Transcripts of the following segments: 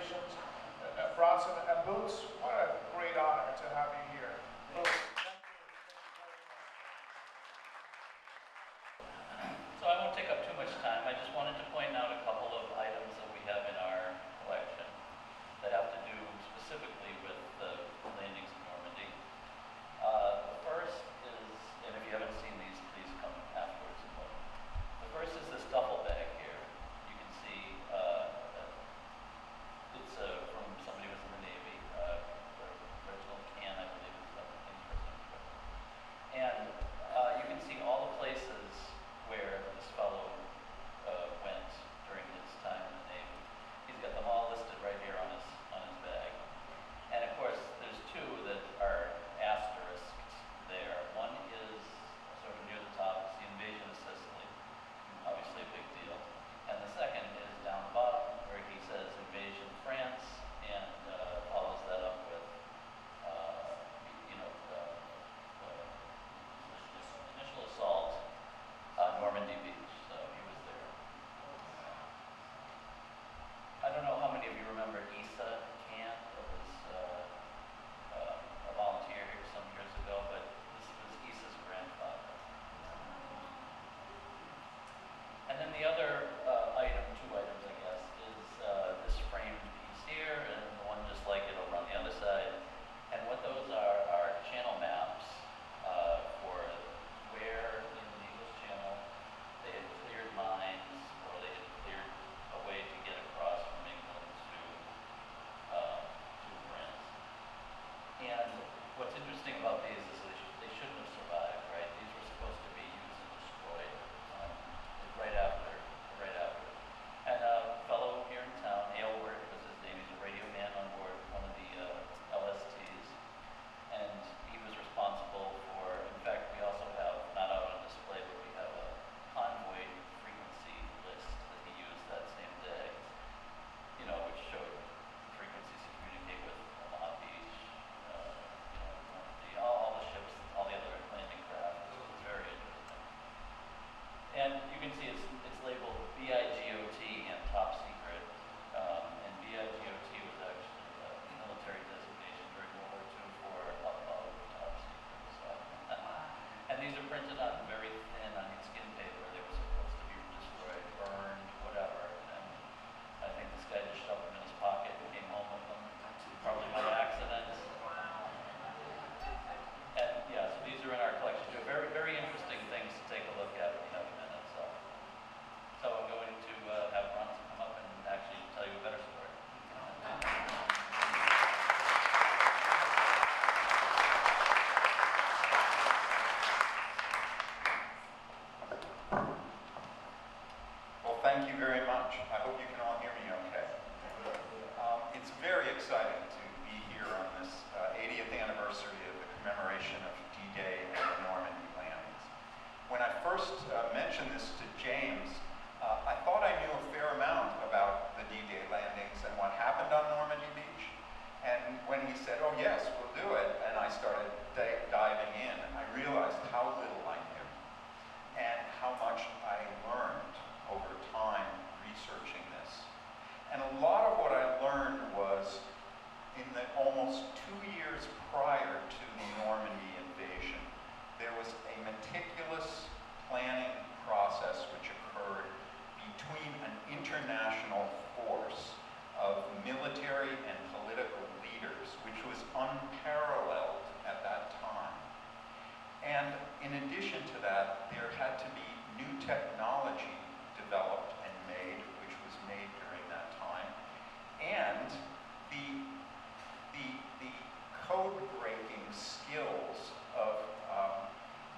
Congratulations. Bronson and Boots, what a great honor to have you here. Boots, thank you. So I won't take up too much time. I just wanted to point out a couple of items that we have in our collection that have to do specifically with the landings in Normandy. The first is, and if you haven't seen these, please come afterwards and look. The first is this duffel bag here. You can see it's from somebody who was in the Navy. The original can, I believe, is the interesting trip. And you can see all the places where this fellow went during his time in the Navy. He's got them all listed right here on his bag. And of course, there's two that are asterisks there. One is sort of near the top, it's the invasion of Sicily, obviously a big deal. And the second is down the bottom where he says invasion of France and follows that up with, initial assault on Normandy Beach. So he was there. I don't know how many of you remember Issa Can. That was a volunteer here some years ago, but this was Issa's grandfather. And then the other two items, I guess, is this framed piece here and the one just like it over on the other side. And what those are channel maps for where in the English Channel they had cleared mines or they had cleared a way to get across from England to France. And what's interesting about these is they shouldn't have survived, right? These were supposed to be used and destroyed right after. And a fellow here in town, Aylward was his name, he's a radio man on board one of the LSTs. And he was responsible for, in fact, we also have, not out on display, but we have a convoy frequency list that he used that same day, which showed frequencies to communicate with Omaha Beach, all the ships, all the other landing craft. It was very interesting. And you can see it's labeled BIGOT and top secret. And BIGOT was actually a military designation during World War II for above top secret. So, and these are printed on very thin, skin paper. They were supposed to be destroyed, burned, whatever. And I think this guy just shoved them in his pocket and came home with them, probably by accident. And yeah, so these are in our collection too. Very, very interesting things to take a look at if you have a minute. So I'm going to have Bronson come up and actually tell you a better story. Well, thank you very much. I hope you can all hear me okay. It's very exciting to be here on this 80th anniversary of the commemoration of D-Day and the Normandy landings. When I first mentioned this to James, I thought I knew a fair amount about the D-Day landings and what happened on Normandy Beach. And when he said, oh yes, we'll do it, and I started diving in, I realized how little I knew and how much I learned over time researching this. And a lot of what I learned was in the almost 2 years prior to the Normandy invasion, there was a meticulous planning process which occurred between an international force of military and political leaders, which was unparalleled at that time. And in addition to that, there had to be new technology developed and made, which was made during that time. And the code-breaking skills of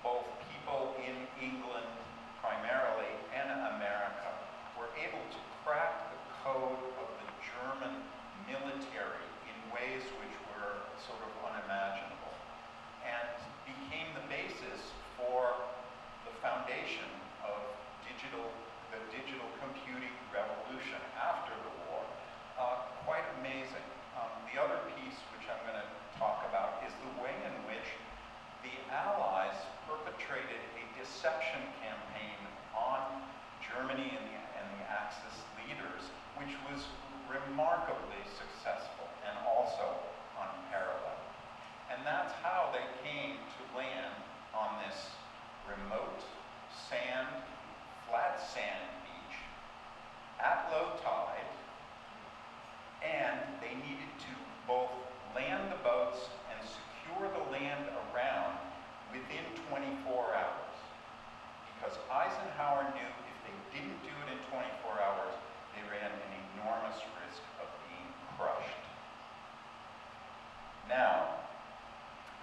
both people in England primarily and America were able to crack the code of the German military in ways which were sort of unimaginable and became the basis for the foundation of the digital computing revolution after the war. Quite amazing.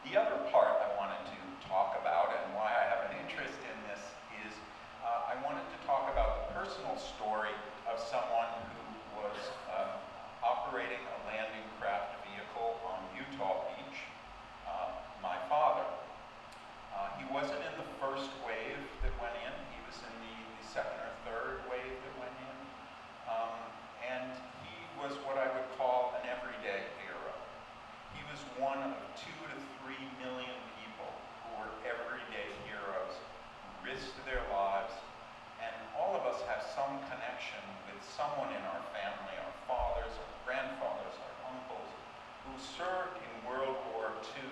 The other part I wanted to talk about, and why I have an interest in this, is I wanted to talk about the personal story of someone who was operating a landing craft vehicle on Utah Beach, my father. He wasn't in the first wave that went in. He was in the second or third wave that went in. And he was what I would call an everyday hero. He was one of 2 to 3 million people who were everyday heroes, who risked their lives, and all of us have some connection with someone in our family, our fathers, our grandfathers, our uncles, who served in World War II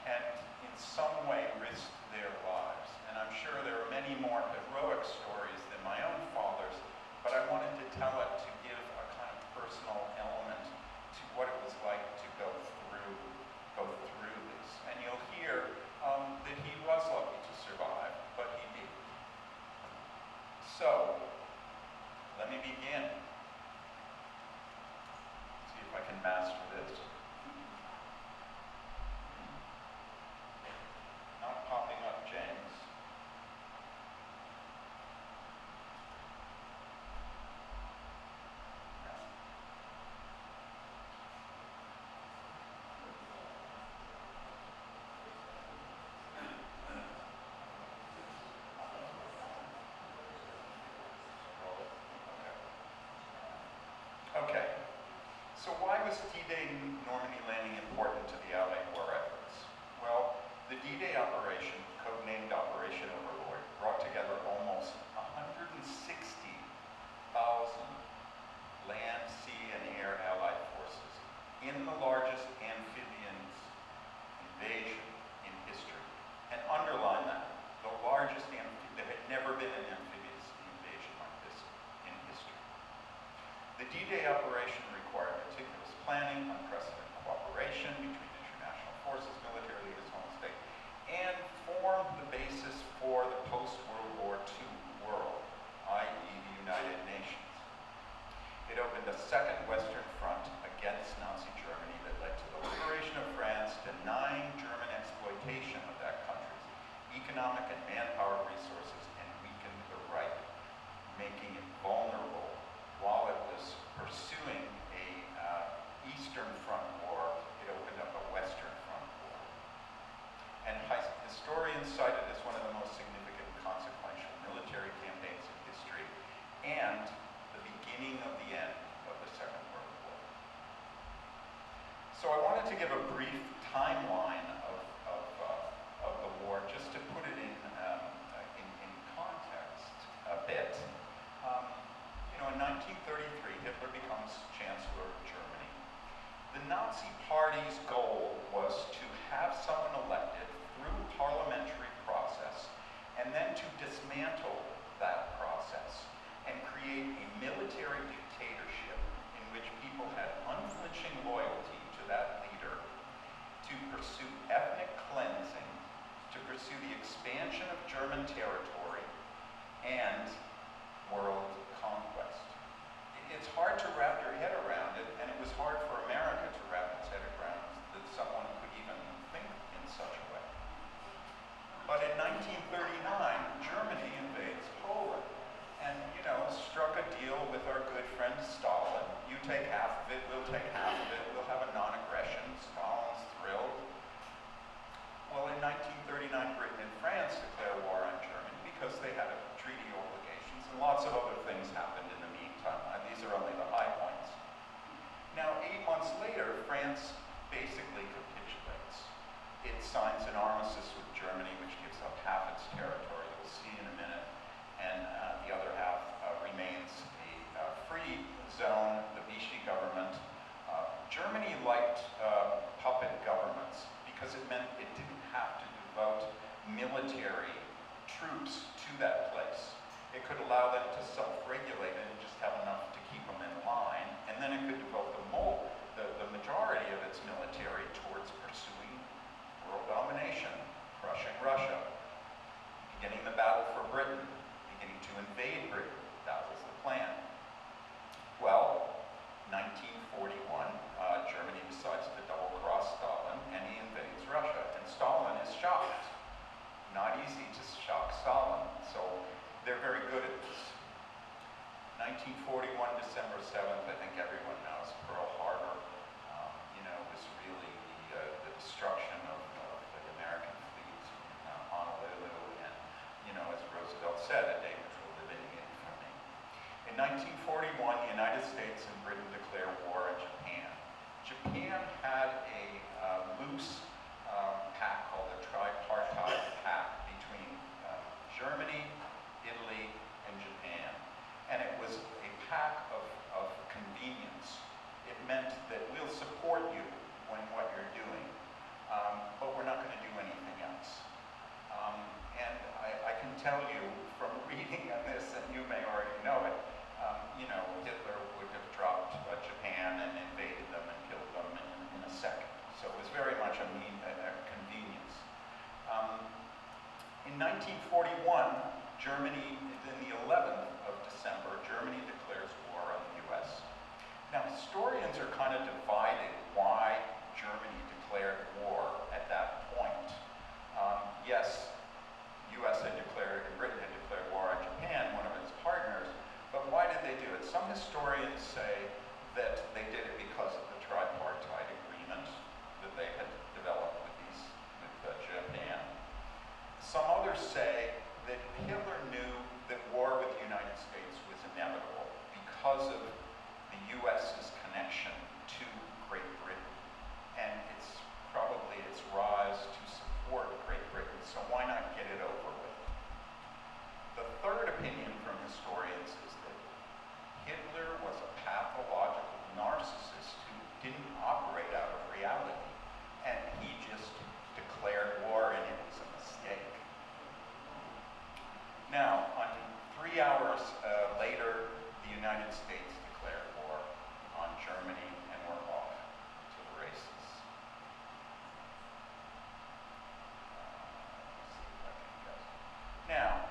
and in some way risked their lives. And I'm sure there are many more heroic stories than my own father's, but I wanted to tell it to give a kind of personal element to what it was like to go through this. And you'll hear that he was lucky to survive, but he did. So, let me begin. See if I can master this. Not popping up, James. Okay, so why was D-Day Normandy landing important to the Allied war efforts? Well, the D-Day operation, codenamed Operation Overlord, brought together almost 160,000 land, sea, and air Allied forces in the largest amphibious invasion in history. And underline that, the largest there had never been an amphibious invasion like this in history. The D-Day operation required meticulous planning, unprecedented cooperation between international forces, military leaders, home state, and formed the basis for the post-World War II world, i.e. the United Nations. It opened a second Western front against Nazi Germany that led to the liberation of France, denying German exploitation of that country's economic and manpower resources, and weakened the Reich, making it vulnerable while it was pursuing a Eastern Front war. It opened up a Western Front war. And historians cite it as one of the most significant and consequential military campaigns in history, and the beginning of the end of the Second World War. So I wanted to give a brief timeline of the war, just to put it in context a bit. In 1933, Hitler becomes Chancellor of Germany. The Nazi Party's goal was to have someone elected through parliamentary process, and then to dismantle that process and create a military dictatorship in which people had unflinching loyalty to that leader, to pursue ethnic cleansing, to pursue the expansion of German territory, and world conquest. It's hard to wrap your head around it, and it was hard for America to wrap its head around that someone could even think in such a way. But in 1939, Germany invades Poland and, struck a deal with our good friend Stalin. You take half of it, we'll take half of it, we'll have a non-aggression. Stalin's thrilled. Well, in 1939, Britain and France declare war on Germany because they had treaty obligations, and lots of other things happened in the meantime. These are only the high points. Now, 8 months later, France basically capitulates. It signs an armistice with Germany, which gives up half its territory, you'll see in a minute, and the other half remains a free zone, the Vichy government. Germany liked puppet governments because it meant it didn't have to devote military troops to that place. It could allow them to self-regulate and just have enough to keep them in line, and then it could devote the majority of its military towards pursuing world domination, crushing Russia, beginning the battle for Britain, beginning to invade Britain. That was the plan. Well, 1941, Germany decides to States and Britain declare war on Japan. Japan had a loose pact called the tripartite pact between Germany, Italy, and Japan. And it was a pact of convenience. It meant that we'll support you when what you're doing, but we're not going to do anything else. And I can tell you from reading on this, and you may already know it, Hitler would have dropped Japan and invaded them and killed them in a second. So it was very much a convenience. In 1941, Germany, in the 11th of December, Germany declares war on the US. Now, historians are kind of divided why Germany declared war at that point. Yes, US had declared, and Britain had declared war on Japan, one of its partners, but why did they do it? Some historians say that they did it because of the tripartite agreement that they had developed with Japan. Some others say that Hitler knew that war with the United States was inevitable because of the US's connection to Great Britain, and it's probably its rise to support Great Britain, so why not get it over with? The third opinion from historians is that Hitler was a pathological narcissist who didn't operate out of reality, and he just declared war and it was a mistake. Now, 3 hours later, the United States declared war on Germany, and we're off to the races. Now,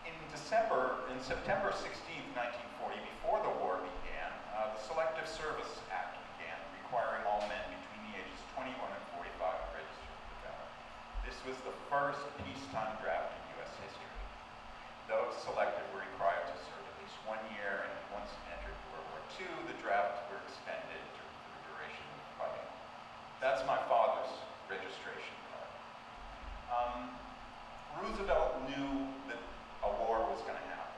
in September 16th, 1940, before the war began, the Selective Service Act began, requiring all men between the ages 21 and 45 to register for the draft. This was the first peacetime draft in U.S. history. Those selected were required to serve at least 1 year, and once entered World War II, the drafts were extended for the duration of the fighting. That's my father's registration card. Roosevelt knew that a war was going to happen.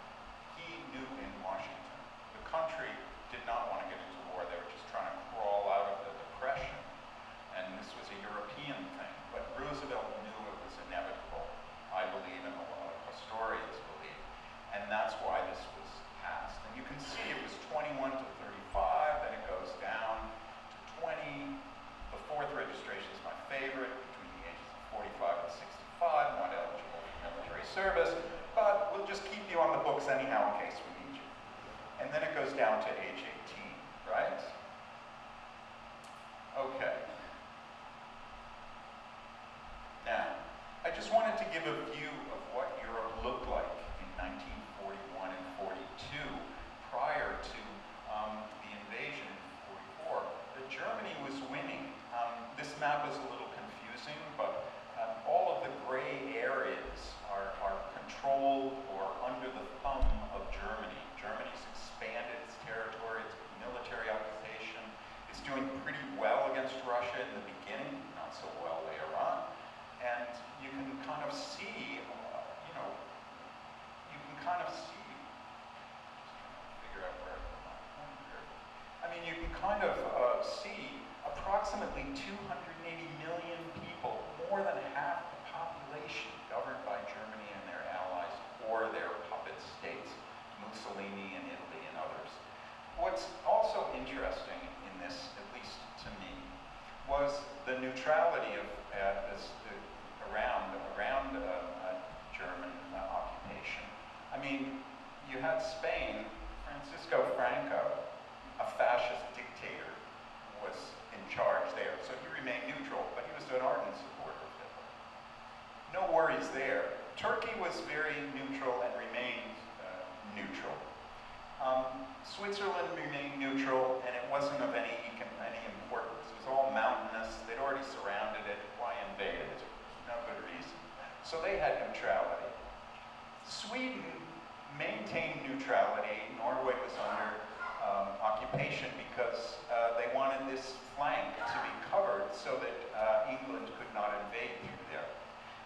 He knew in Washington. The country did not want to get into war. They were just trying to crawl out of the Depression. And this was a European thing. But Roosevelt knew it was inevitable, I believe, and a lot of historians believe. And that's why this was passed. And you can see it was 21 to 35, then it goes down to 20. The fourth registration is my favorite, between the ages of 45 and 65, not eligible for military service, but we'll just keep you on the books anyhow in case we need you. And then it goes down to age 18, right? Okay. Now, I just wanted to give a view of what Europe looked like in 1941 and 42 prior to the invasion in 44. Germany was winning. This map is a little confusing, but all of the gray areas are controlled or under the thumb of Germany. Germany's expanded its territory, its military occupation. It's doing pretty well against Russia in the beginning, not so well later on. And you can kind of see, you can kind of see, just trying to figure out where I put my pointer. I mean, you can kind of see approximately 280 million people, more than half the population, governed by Germany and their allies or their puppet states, Mussolini and Italy and others. What's also interesting in this, at least to me, was the neutrality of around German occupation. I mean, you had Spain, Francisco Franco, a fascist dictator, was in charge there. So he remained neutral, but he was an ardent supporter of Hitler. No worries there. Turkey was very neutral and remained neutral. Switzerland remained neutral, and it wasn't of any importance. It was all mountainous. They'd already surrounded it. Why invade it? No good reason. So they had neutrality. Sweden maintained neutrality. Norway was under occupation because they wanted this flank to be covered so that England could not invade through there.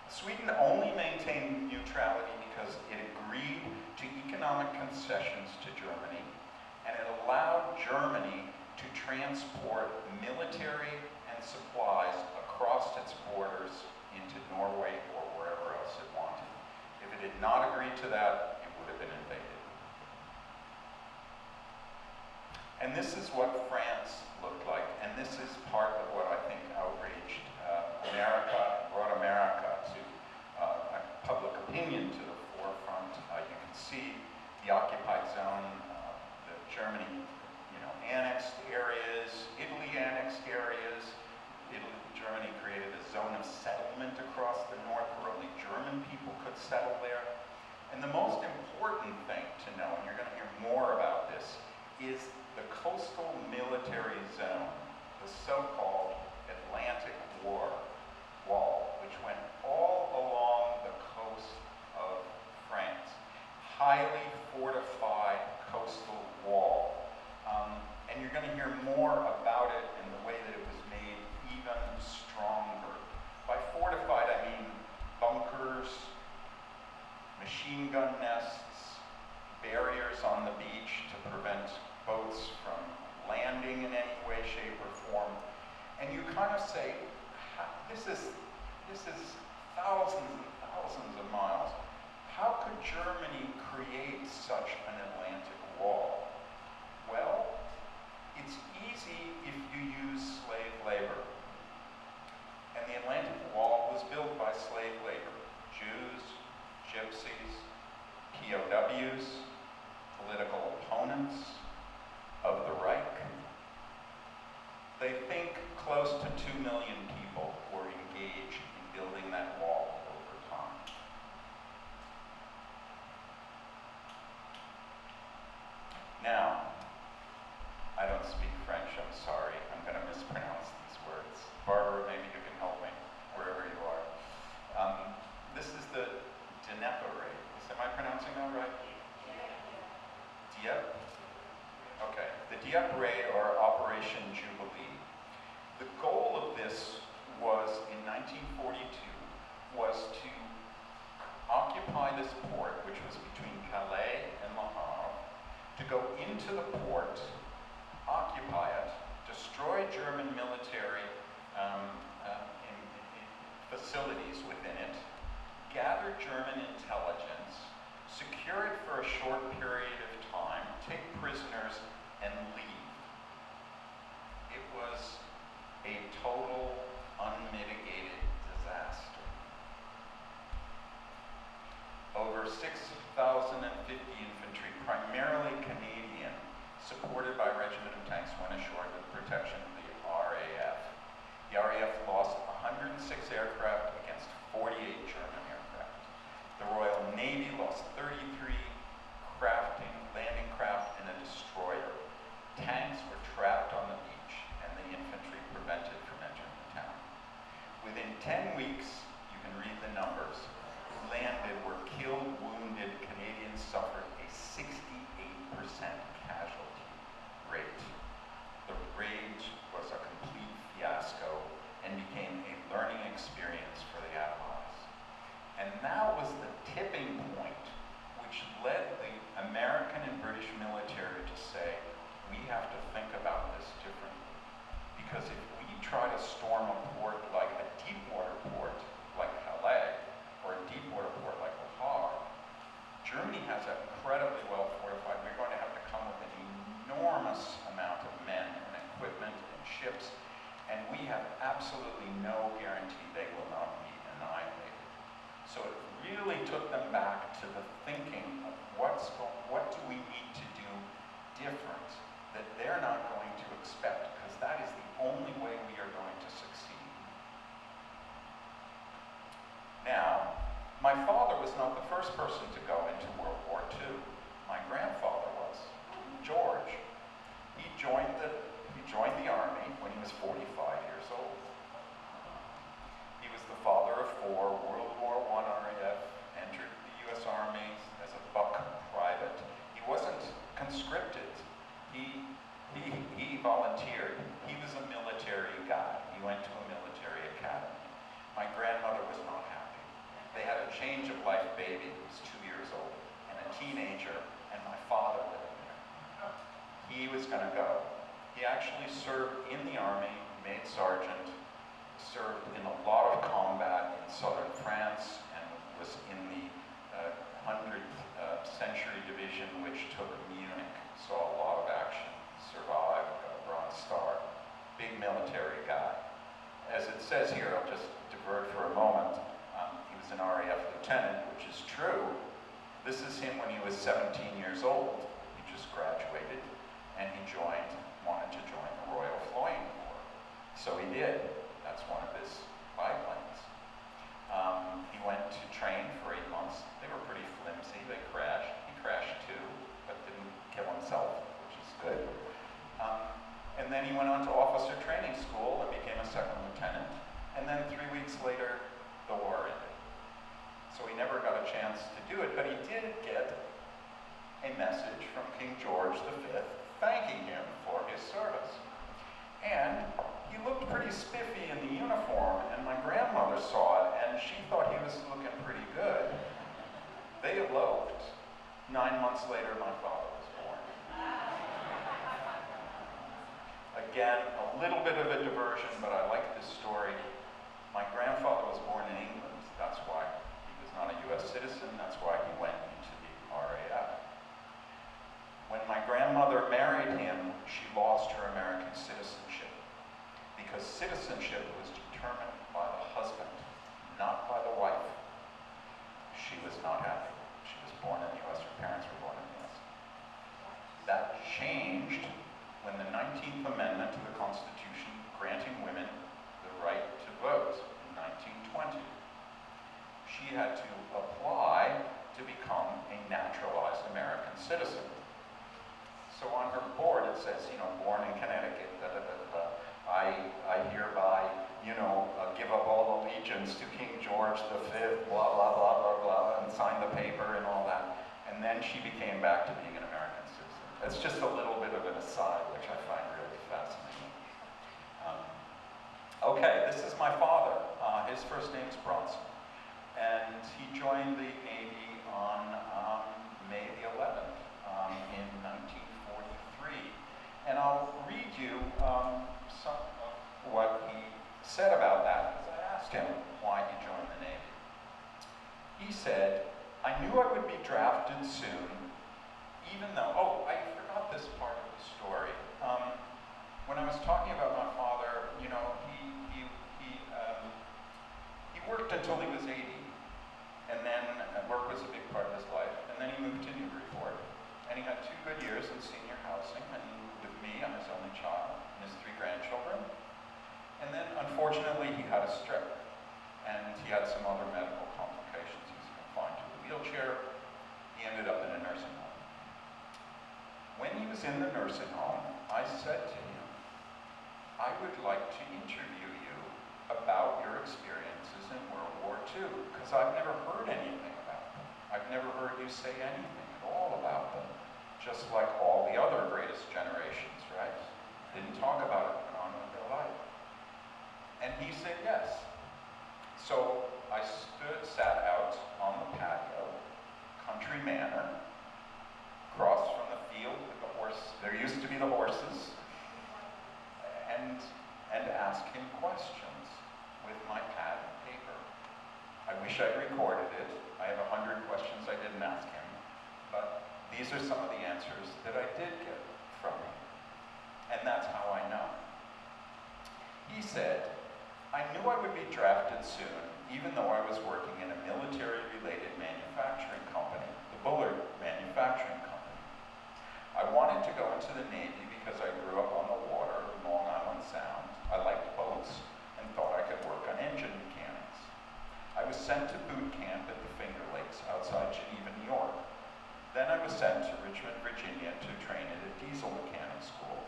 Sweden only maintained neutrality because it agreed to economic concessions to Germany and it allowed Germany to transport military and supplies across its borders into Norway or wherever else it wanted. If it had not agreed to that, it would have been invaded. And this is what France looked like, and this is part of what I think outraged America, brought America to public opinion to the forefront. You can see the occupied zone, the Germany, annexed areas, Italy annexed areas. Germany created a zone of settlement across the north where only German people could settle there. And the most important thing to know, and you're going to hear more about this, is the coastal military zone, the so-called Atlantic Wall, which went all along the coast of France. Highly fortified coastal wall. And you're going to hear more about it and the way that it was made even stronger. By fortified, I mean bunkers, machine gun nests, barriers on the beach to prevent boats from landing in any way, shape, or form. And you kind of say, this is thousands and thousands of miles. How could Germany create such an Atlantic wall? Well, it's easy if you use slave labor. And the Atlantic Wall was built by slave labor. Jews, gypsies, POWs, political opponents of the Reich. They think close to 2 million people were engaged in building that wall over time. Now, I don't speak French, I'm sorry. I'm going to mispronounce these words. Barbara, maybe you can help me, wherever you are. This is the Dnieper raid. Am I pronouncing that right? Dieppe? Okay. The Dieppe raid, or Operation Jubilee. The goal of this was, in 1942, was to occupy this port, which was between Calais and Le Havre, to go into the port, occupy it, destroy German military facilities within it, gather German intelligence, secure it for a short period of time, take prisoners, and leave. It was a total, unmitigated disaster. Over 6,050 infantry, primarily Canadian, supported by a regiment of tanks, went ashore with the protection of the RAF. The RAF lost 106 aircraft against 48 German aircraft. The Royal Navy lost 33 landing craft and a destroyer. Tanks were trapped on the beach and the infantry prevented from entering the town. Within 10 weeks, you can read the numbers, who landed were killed, wounded. Canadians suffered a 68% casualty rate. The raid was a complete fiasco and became a learning experience for the Allies. And that was the tipping point which led the American and British military to say, we have to think about this differently. Because if we try to storm a port like a deep water port like Calais, or a deep water port like Le Havre, Germany has that incredibly well fortified. We're going to have to come with an enormous amount of men and equipment and ships, and we have absolutely no guarantee they will not be annihilated. So it really took them back to the thinking of what do we need to do different that they're not going to expect, because that is the only way we are going to succeed. Now, my father was not the first person to go into World War II. My grandfather was, George. He joined the army when he was 45 years old. He was the father of 4, World War I RAF, entered the U.S. Army as a buck private. He wasn't conscripted. He volunteered. He was a military guy. He went to a military academy. My grandmother was not happy. They had a change of life baby who was 2 years old, and a teenager, and my father living there. he was going to go. He actually served in the army, made sergeant, served in a lot of combat in southern France, and was in the 100th Century Division, which took Munich, saw a lot of action, survived, got a Bronze Star, big military guy. As it says here, I'll just divert for a moment, he was an RAF lieutenant, which is true. This is him when he was 17 years old. He just graduated, and he wanted to join the Royal Flying Corps. So he did. That's one of his biplanes. He went to train for 8 months. They were pretty flimsy. They crashed. He crashed too, but didn't kill himself, which is good. And then he went on to officer training school and became a second lieutenant. And then 3 weeks later, the war ended. So he never got a chance to do it, but he did get a message from King George V thanking him for his service. And he looked pretty spiffy in the uniform, and my grandmother saw it, and she thought he was looking pretty good. They eloped. 9 months later, my father was born. Again, a little bit of a diversion, but I like this story. My grandfather was born in England. That's why he was not a US citizen. That's why he went into the RAF. When my grandmother married him, she lost her American citizenship, because citizenship was determined by the husband, not by the wife. She was not happy. She was born in the US, her parents were born in the US. That changed when the 19th Amendment to the Constitution granting women the right to vote in 1920. She had to apply to become a naturalized American citizen. So on her board it says, born in Connecticut, I hereby, give up all allegiance to King George V, blah, blah, blah, blah, blah, and sign the paper and all that. And then she became back to being an American citizen. That's just a little bit of an aside, which I find really fascinating. Okay, this is my father. His first name is Bronson. And he joined the Navy on May the 11th in 1943. And I'll read you some of what he said about that, because I asked him why he joined the Navy. He said, "I knew I would be drafted soon, even though," oh, I forgot this part of the story. When I was talking about my father, he worked until he was 80, and then work was a big part of his life, and then he moved to Newburyport, and he had 2 good years in senior housing, and with me, I'm his only child, and his 3 grandchildren. And then, unfortunately, he had a stroke, and he had some other medical complications. He was confined to a wheelchair. He ended up in a nursing home. When he was in the nursing home, I said to him, "I would like to interview you about your experiences in World War II, because I've never heard anything about them. I've never heard you say anything at all about them, just like all the other greatest generations, right? Didn't talk about it, went on with their life." And he said yes. So I sat out on the patio, country manner, across from the field with the horse. There used to be the horses, and asked him questions with my pad and paper. I wish I'd recorded it. I have 100 questions I didn't ask him, but these are some of the answers that I did get from him. And that's how I know. He said, "I knew I would be drafted soon, even though I was working in a military-related manufacturing company, the Bullard Manufacturing Company. I wanted to go into the Navy because I grew up on the water in Long Island Sound. I liked boats and thought I could work on engine mechanics. I was sent to boot camp at the Finger Lakes outside Geneva, New York. Then I was sent to Richmond, Virginia to train at a diesel mechanic school.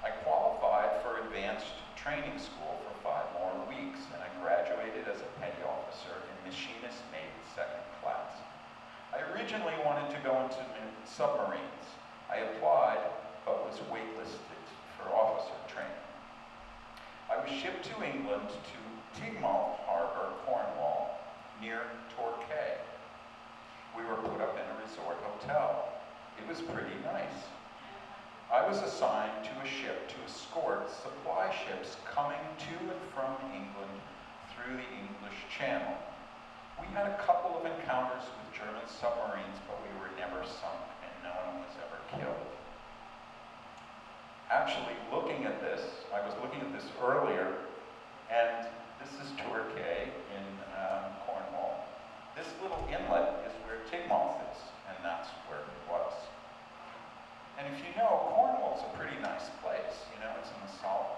I qualified for advanced training school for 5 more weeks, and I graduated as a petty officer in machinist mate 2nd class. I originally wanted to go into submarines. I applied, but was waitlisted for officer training. I was shipped to England to Teignmouth Harbor, Cornwall, near Torquay. We were put up in a resort hotel. It was pretty nice. I was assigned to a ship to escort supply ships coming to and from England through the English Channel. We had a couple of encounters with German submarines, but we were never sunk and no one was ever killed. Actually, looking at this, I was looking at this earlier, and this is Torquay in Cornwall. This little inlet is where Teignmouth is, and that's where it was. And if you know, Cornwall's a pretty nice place. You know, it's in the south.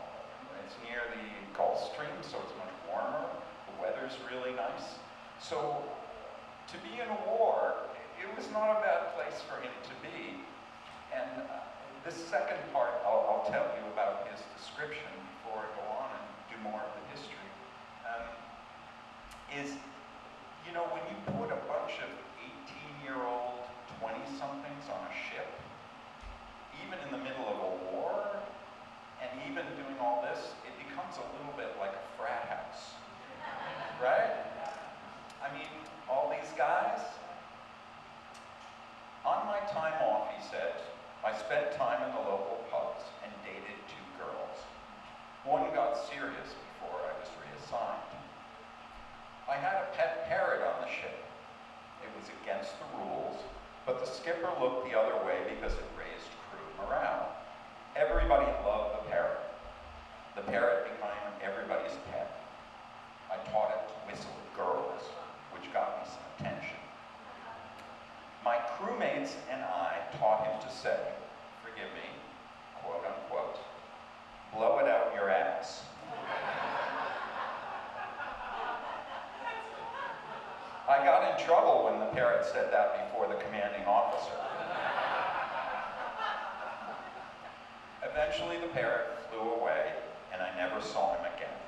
It's near the Gulf Stream, so it's much warmer. The weather's really nice. So to be in a war, it was not a bad place for him to be. And this second part, I'll tell you about his description before I go on and do more of the history, is, you know, when you put a bunch of 18-year-old 20-somethings on a ship, even in the middle of a war, and even doing all this, it becomes a little bit like a frat house, right? I mean, all these guys. On my time off, he said, I spent time in the local pubs and dated 2 girls. One got serious before I was reassigned. I had a pet parrot on the ship. It was against the rules, but the skipper looked the other way because it raised crew morale. Everybody loved the parrot. The parrot became everybody's pet. I taught it to whistle at girls, which got me some attention. My crewmates and I taught him to say, forgive me, quote unquote, blow it out your ass. I got in trouble when the parrot said that before the commanding officer. Eventually the parrot flew away and I never saw him again.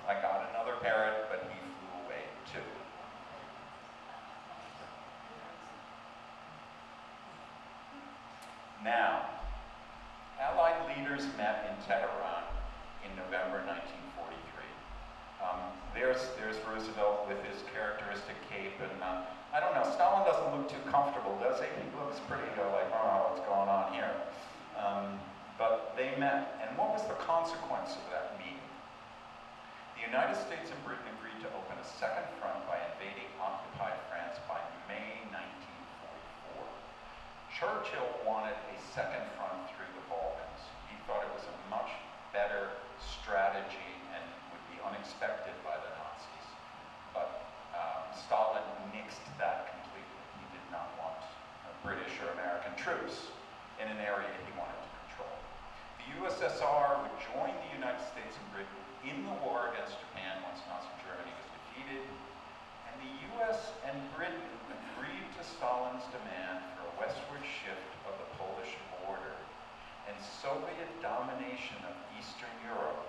I got another parrot, but he flew away too. Now, Allied leaders met in Tehran in November 1943. There's Roosevelt with his characteristic cape, and I don't know, Stalin doesn't look too comfortable, does he? He looks pretty like, oh, what's going on here? But they met, and what was the consequence of that meeting? The United States and Britain agreed to open a second front by invading occupied France by May 1944. Churchill wanted a second front through the Balkans. He thought it was a much better strategy and would be unexpected by the Nazis. But Stalin nixed that completely. He did not want British or American troops in an area he wanted to control. The USSR would join the United States and Britain in the war against Japan once Nazi Germany was defeated, and the US and Britain agreed to Stalin's demand for a westward shift of the Polish border and Soviet domination of Eastern Europe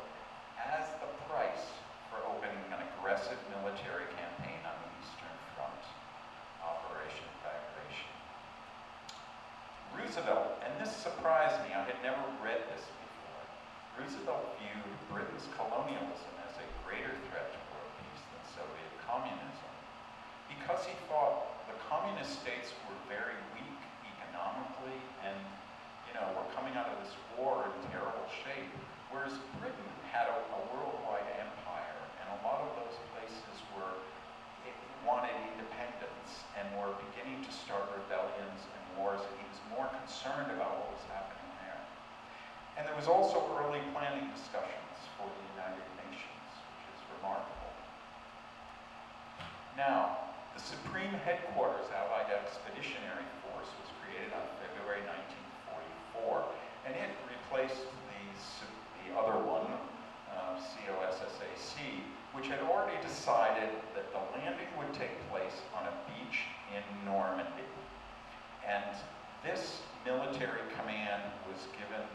as the price for opening an aggressive military campaign on the Eastern Front, Operation Bagration. Roosevelt, and this surprised me, I had never read this before, Roosevelt viewed Britain's colonialism as a greater threat to world peace than Soviet communism because he thought the communist states were very weak economically and, you know, were coming out of this war in terrible shape, whereas Britain had a worldwide empire, and a lot of those places wanted independence and were beginning to start rebellions and wars, and he was more concerned about what was happening there. And there was also early planning discussions for the United Nations, which is remarkable. Now, the Supreme Headquarters Allied Expeditionary Force was created on February 1944, and it replaced the other one, COSSAC, which had already decided that the landing would take place on a beach in Normandy. And this military command was given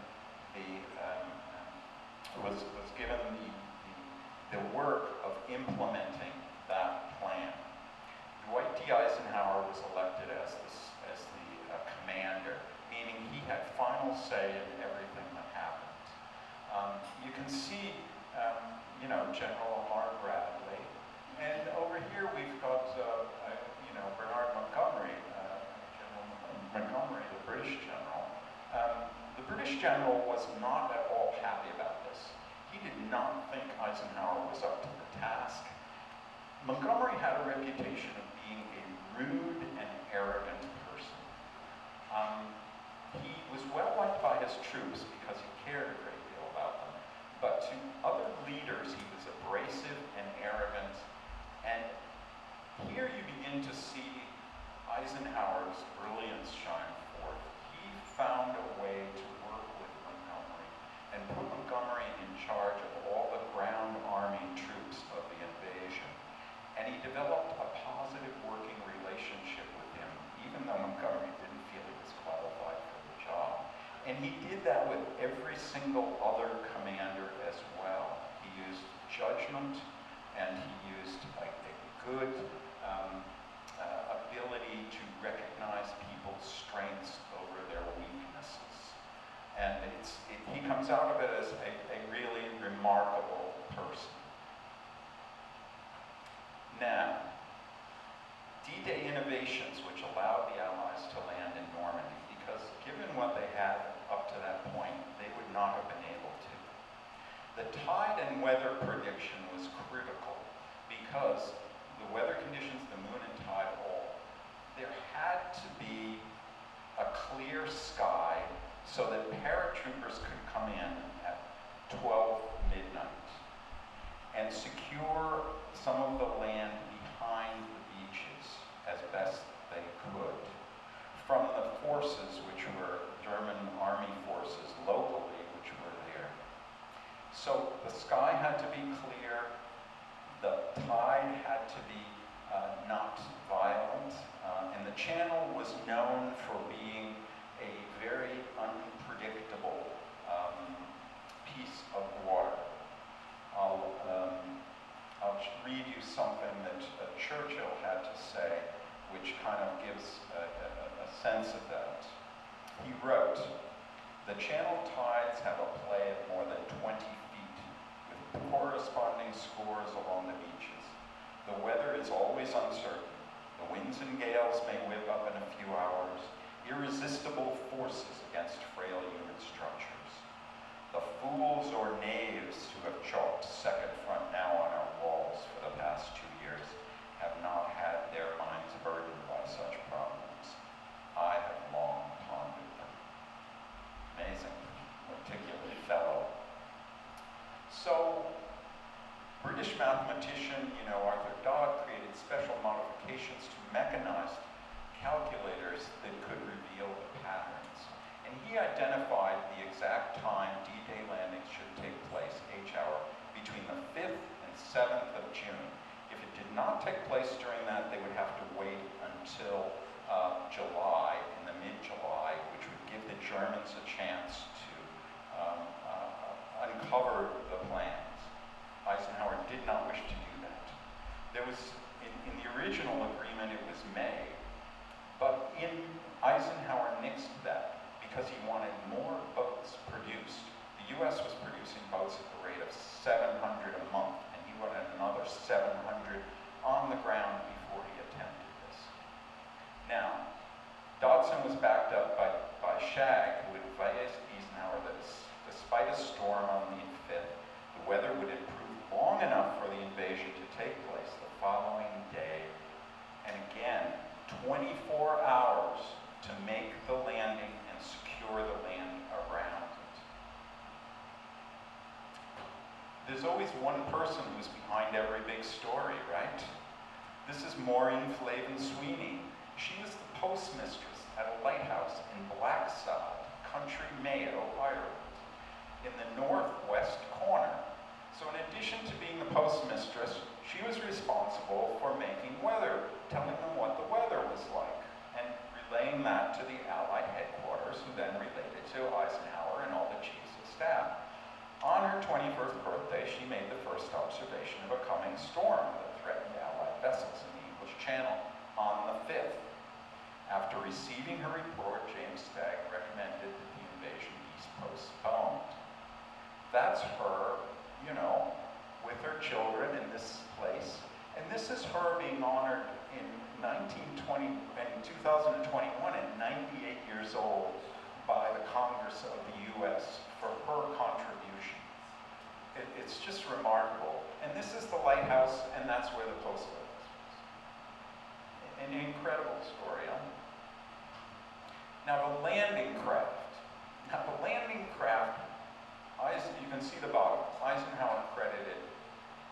the work of implementing that plan. Dwight D. Eisenhower was elected as the commander, meaning he had final say in everything that happened. You can see, you know, General Omar Bradley, and over here we've got, you know, Bernard Montgomery, General Montgomery, the British general. The British general was not at all happy about this. He did not think Eisenhower was up to the task. Montgomery had a reputation of being a rude and arrogant person. He was well liked by his troops because he cared a great deal about them. But to other leaders, he was abrasive and arrogant. And here you begin to see Eisenhower's brilliance shine forth. He found a way to work with Montgomery and put Montgomery in charge of all the ground army troops of the invasion. And he developed a positive working relationship with him, even though Montgomery didn't feel he was qualified for the job. And he did that with every single other commander as well. He used judgment, and he used a good ability to recognize people's strengths over their weaknesses. And he comes out of it as a really remarkable person. Now, D-Day innovations, which allowed the Allies to land in Normandy, because given what they had up to that point, they would not have been able to. The tide and weather prediction was critical because the weather conditions, the moon and tide all, there had to be a clear sky so that paratroopers could come in at 12 midnight and secure some of the land behind the beaches as best they could from the forces which were German army forces locally which were there. So the sky had to be clear, the tide had to be not violent, and the channel was known for being a very unpredictable piece of water. I'll read you something that Churchill had to say, which kind of gives a sense of that. He wrote, "The channel tides have a play of more than 20 feet, with corresponding scores along the beaches. The weather is always uncertain. The winds and gales may whip up in a few hours, irresistible forces against frail human structures. The fools or knaves who have chalked second front now on our walls for the past 2 years have not had their minds burdened by such problems. I have long pondered them." Amazing, articulate fellow. So, British mathematician, Arthur Dodd created special modifications to mechanized calculators that could reveal the patterns. And he identified the exact time D-Day landings should take place, H hour, between the 5th and 7th of June. If it did not take place during that, they would have to wait until July, in the mid-July, which would give the Germans a chance to uncover the plans. Eisenhower did not wish to do that. There was, in the original agreement, it was May, but Eisenhower nixed that because he wanted more boats produced. The U.S. was producing boats at the rate of 700 a month, and he wanted another 700 on the ground before he attempted this. Now, Dodson was backed up by Shagg, who advised Eisenhower that despite a storm on the 5th, the weather would improve long enough for the invasion to take place the following day. And again, 24 hours to make the landing and secure the land around it. There's always one person who's behind every big story, right? This is Maureen Flavin Sweeney. She was the postmistress at a lighthouse in Blacksod, Country Mayo, Ireland, in the northwest corner. So in addition to being the postmistress, she was responsible for making weather, telling them what the weather was like, and relaying that to the Allied headquarters, who then relayed it to Eisenhower and all the chiefs of staff. On her 21st birthday, she made the first observation of a coming storm that threatened Allied vessels in the English Channel on the 5th. After receiving her report, James Stagg recommended that the invasion be postponed. That's her, with her children in this place. And this is her being honored in 2021 at 98 years old by the Congress of the U.S. for her contribution. It's just remarkable. And this is the lighthouse, and that's where the post office was. An incredible story, huh? Now the landing craft. You can see the bottom. Eisenhower credited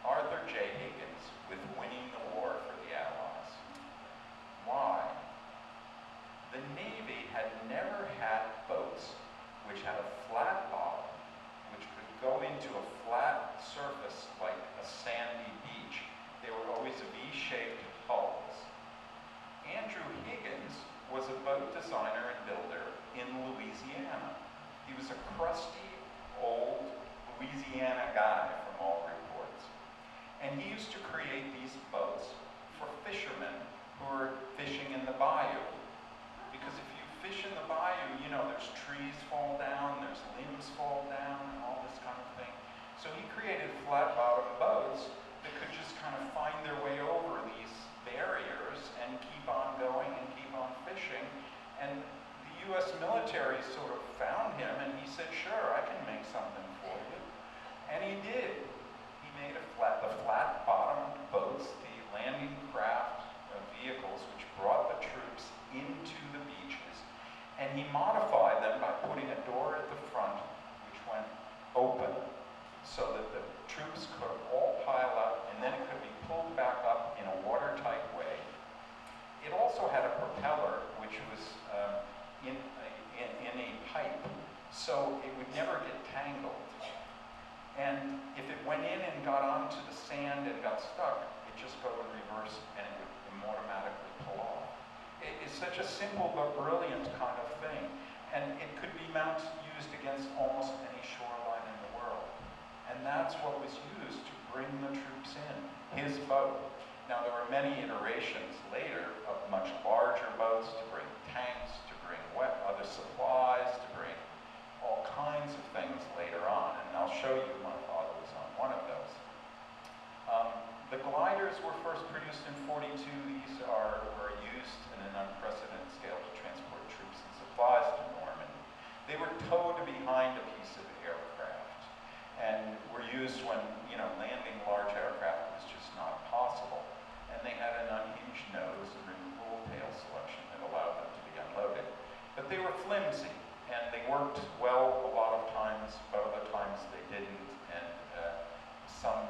Arthur J. Higgins with winning the war for the Allies. Why? The Navy had never had boats which had a flat bottom, which could go into a flat surface like a sandy beach. They were always V-shaped hulls. Andrew Higgins was a boat designer and builder in Louisiana. He was a crusty, old Louisiana guy from all reports. And he used to create these boats for fishermen who were fishing in the bayou. Because if you fish in the bayou, you know, there's trees fall down, there's limbs fall down, and all this kind of thing. So he created flat-bottom boats that could just kind of find their way over these barriers and keep on going and keep on fishing. And the U.S. military sort of found him, and he said, sure, I can make something for you. And he did. He made the flat-bottomed boats, the landing craft vehicles, which brought the troops into the beaches. And he modified them by putting a door at the front, which went open, so that the troops could all pile up, and then it could be pulled back up in a watertight way. It also had a propeller, which was in a pipe, so it would never get tangled. And if it went in and got onto the sand and got stuck, it just go in reverse and it would automatically pull off. It's such a simple but brilliant kind of thing. And it could be used against almost any shoreline in the world. And that's what was used to bring the troops in, his boat. Now there were many iterations later of much larger boats to bring tanks, to bring other supplies, to bring all kinds of things later on. And I'll show you, my father was on one of those. The gliders were first produced in '42. These were used in an unprecedented scale to transport troops and supplies to Normandy. They were towed behind a piece of aircraft and were used when, you know, landing large aircraft was just not possible. And they had an unhinged nose and removable tail selection that allowed them to be unloaded. But they were flimsy, and they worked well a lot of times, but other times they didn't, and some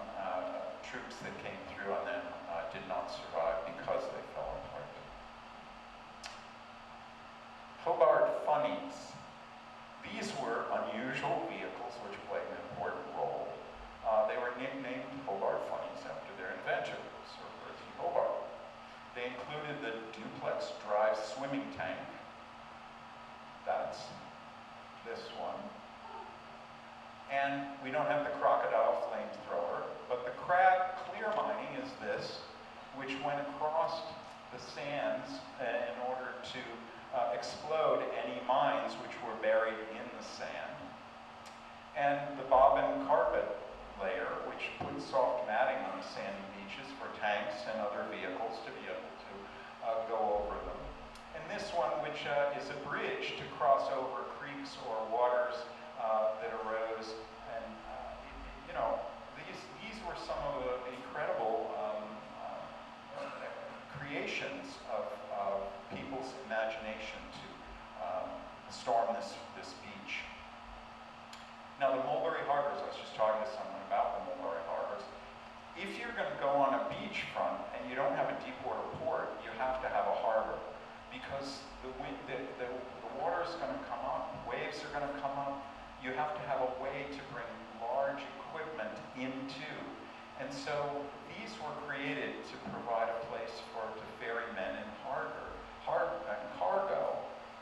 troops that came through on them did not survive because they fell apart. Hobart funnies. These were unusual vehicles which played an important role. They were nicknamed Hobart funnies after their inventor, Sir Percy Hobart. They included the duplex drive swimming tank. That's this one. And we don't have the crocodile flamethrower, but the crab clear mining is this, which went across the sands in order to explode any mines which were buried in the sand. And the bobbin carpet layer, which put soft matting on the sandy beaches for tanks and other vehicles to be able to go over them. And this one, which is a bridge to cross over creeks or waters that arose. And, you know, these were some of the incredible creations of people's imagination to storm this beach. Now the Mulberry Harbors, I was just talking to someone about the Mulberry Harbors. If you're going to go on a beachfront and you don't have a deep water port, you have to have a harbor, because the water is going to come up, waves are going to come up. You have to have a way to bring large equipment into. And so these were created to provide a place to ferry men and cargo.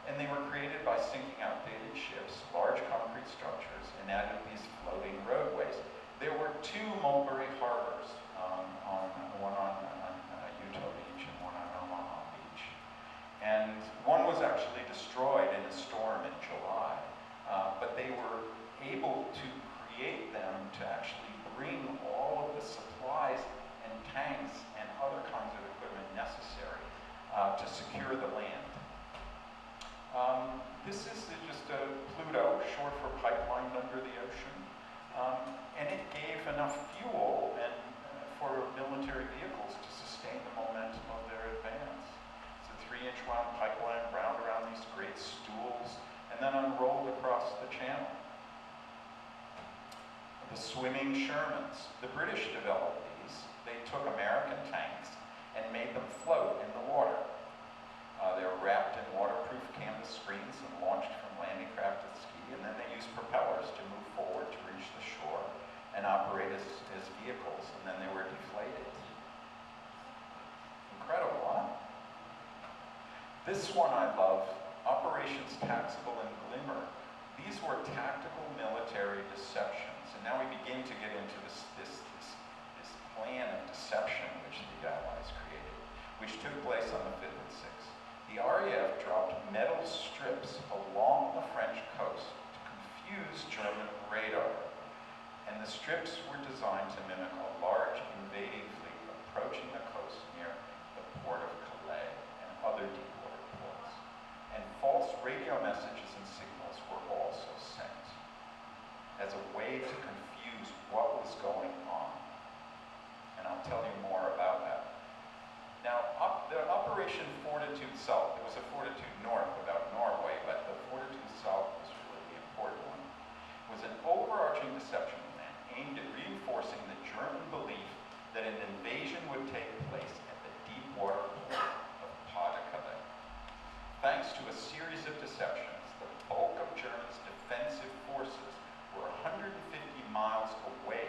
And they were created by sinking outdated ships, large concrete structures, and adding these floating roadways. There were two Mulberry Harbors, one on Utah Beach and one on Omaha Beach. And one was actually destroyed in a storm in July. But they were able to create them to actually bring all of the supplies and tanks and other kinds of equipment necessary to secure the land. This is just a shore for pipeline under the ocean. And it gave enough fuel and for military vehicles to sustain the momentum of their advance. It's a 3-inch wound pipeline wound around these great stools and then unrolled across the channel. The swimming Shermans. The British developed these. They took American tanks and made them float in the water. They were wrapped in waterproof canvas screens and launched from landing craft at sea, and then they used propellers to move forward to reach the shore and operate as vehicles, and then they were deflated. Incredible, huh? This one I love, Operations Taxable and Glimmer. These were tactical military deceptions, and now we begin to get into this plan of deception which the Allies created, which took place on the 5th and 6th. The RAF dropped metal strips along the French coast to confuse German radar, and the strips were designed to mimic a large invading fleet approaching the coast near the port of Calais and other deepwater ports. And false radio messages and signals were also sent as a way to confuse what was going on. And I'll tell you more about that. Now, the Operation Fortitude South, there was a Fortitude North about Norway, but the Fortitude South was really the important one, was an overarching deception plan aimed at reinforcing the German belief that an invasion would take place at the deep water port of Pas-de-Calais. Thanks to a series of deceptions, the bulk of Germany's defensive forces were 150 miles away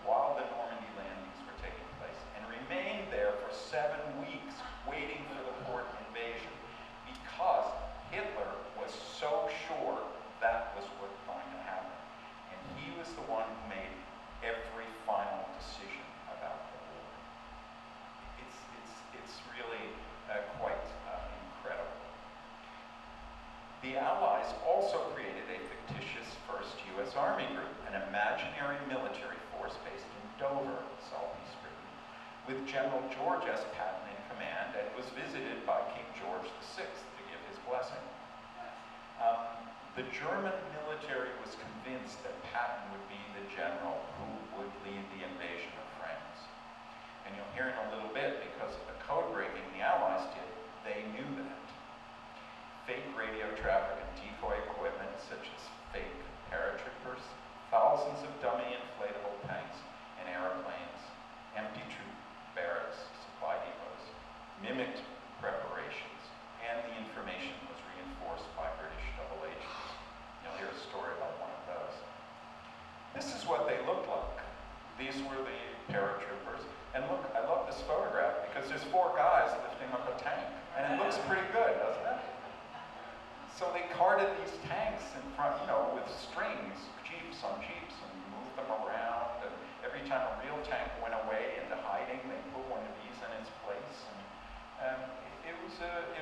while the Normandy landings were taking place and remained there for 7 weeks waiting for the port invasion because Hitler was so sure that was what was going to happen. And he was the one who made every final decision about the war. It's really quite incredible. The Allies also created a fictitious 1st U.S. Army Group, an imaginary military force based in Dover, southeast Britain, with General George S. Patton in command, and was visited by King George VI to give his blessing. The German military was convinced that Patton would be the general who would lead the invasion of France. And you'll hear in a little bit, because of the code breaking the Allies did, they knew that. Fake radio traffic and decoy equipment, such as fake paratroopers, thousands of dummy inflatable tanks and airplanes, empty troop barracks, supply depots, mimicked preparations, and the information was reinforced by British double agents. You'll hear a story about one of those. This is what they looked like. These were the paratroopers. And look, I love this photograph because there's 4 guys lifting up a tank. And it looks pretty good, doesn't it? So they carted these tanks in front, with strings, jeeps on jeeps, and moved them around. And every time a real tank went away into hiding, they put one of these in its place. And it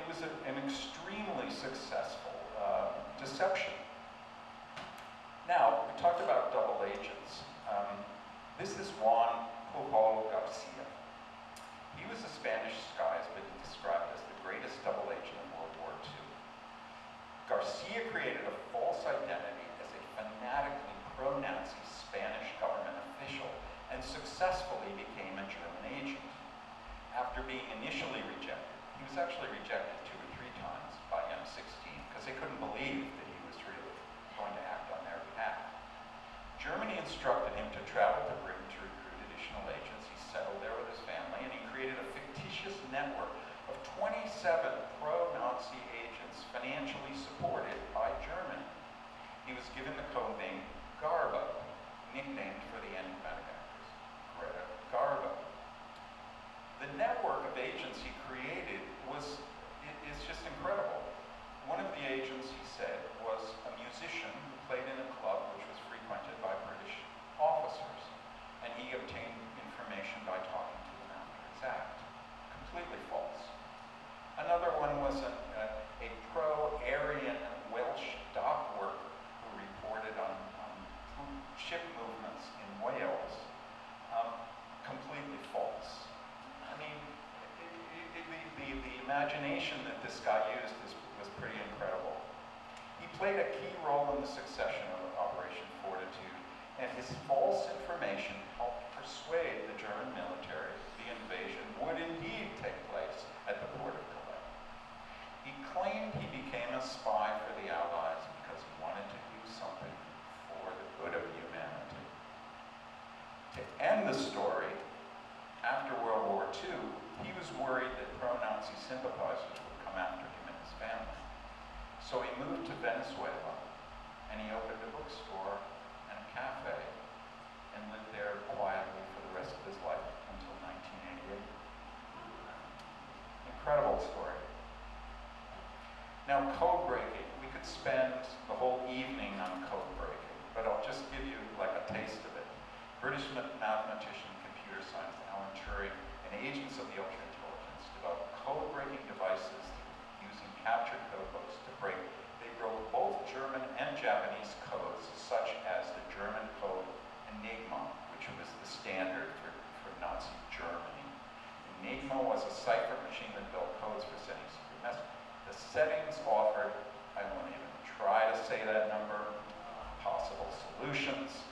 was an extremely successful deception. Now, we talked about double agents. This is Juan Pujol Garcia. He was a Spanish spy, but described as the greatest double agent of World War II. Garcia created a false identity as a fanatically pro-Nazi Spanish government official and successfully became a German agent. After being initially rejected, he was actually rejected 2 or 3 times by M16 because they couldn't believe that he was really going to act on their behalf. Germany instructed him to travel to Britain to recruit additional agents. He settled there with his family, and he created a fictitious network of 27 pro-Nazi agents financially supported by Germany. He was given the code name Garbo, nicknamed for the enigmatic actress, Greta Garbo. The network of agents he created is just incredible. One of the agents, he said, was a musician who played in a club which was frequented by British officers, and he obtained information by talking to them after his act. Completely false. Another one was a pro-Aryan Welsh dock worker who reported on ship movements in Wales. Completely false. I mean, the imagination that this guy used was pretty incredible. He played a key role in the succession of Operation Fortitude, and his false information helped persuade the German military the invasion would indeed take place at the port of Calais. He claimed he became a spy for the Allies because he wanted to do something for the good of humanity. To end the story, after World War II, he was worried that pro-Nazi sympathizers would come after him and his family. So he moved to Venezuela, and he opened a bookstore and a cafe, and lived there quietly for the rest of his life until 1988. Incredible story. Now, code breaking. We could spend the whole evening on code breaking, but I'll just give you like a taste of it. British mathematician and computer scientist Alan Turing and agents of the ultra-intelligence developed code-breaking devices using captured code books to break. They wrote both German and Japanese codes, such as the German code Enigma, which was the standard for Nazi Germany. Enigma was a cipher machine that built codes for sending secret messages. The settings offered, I won't even try to say that number, possible solutions,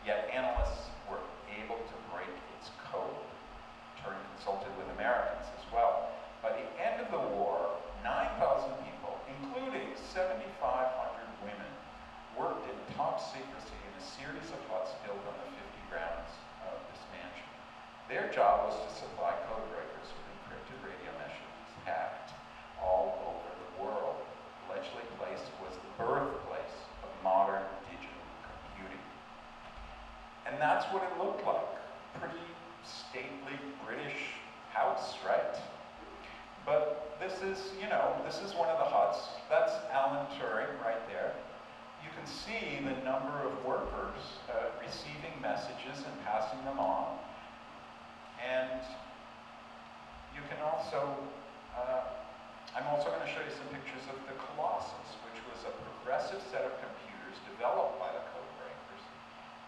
yet analysts were able to break its code. Turing consulted with Americans as well. By the end of the war, 9,000 people, including 7,500 women, worked in top secrecy in a series of huts built on the 50 grounds of this mansion. Their job was to supply code breakers with encrypted radio messages hacked all over the world. Bletchley Place was the birthplace of modern digital computing. And that's what it looked like. Pretty stately British house, right? But this is, this is one of the huts. That's Alan Turing right there. You can see the number of workers receiving messages and passing them on. And you can also, I'm also going to show you some pictures of the Colossus, which was a progressive set of computers developed by the code breakers.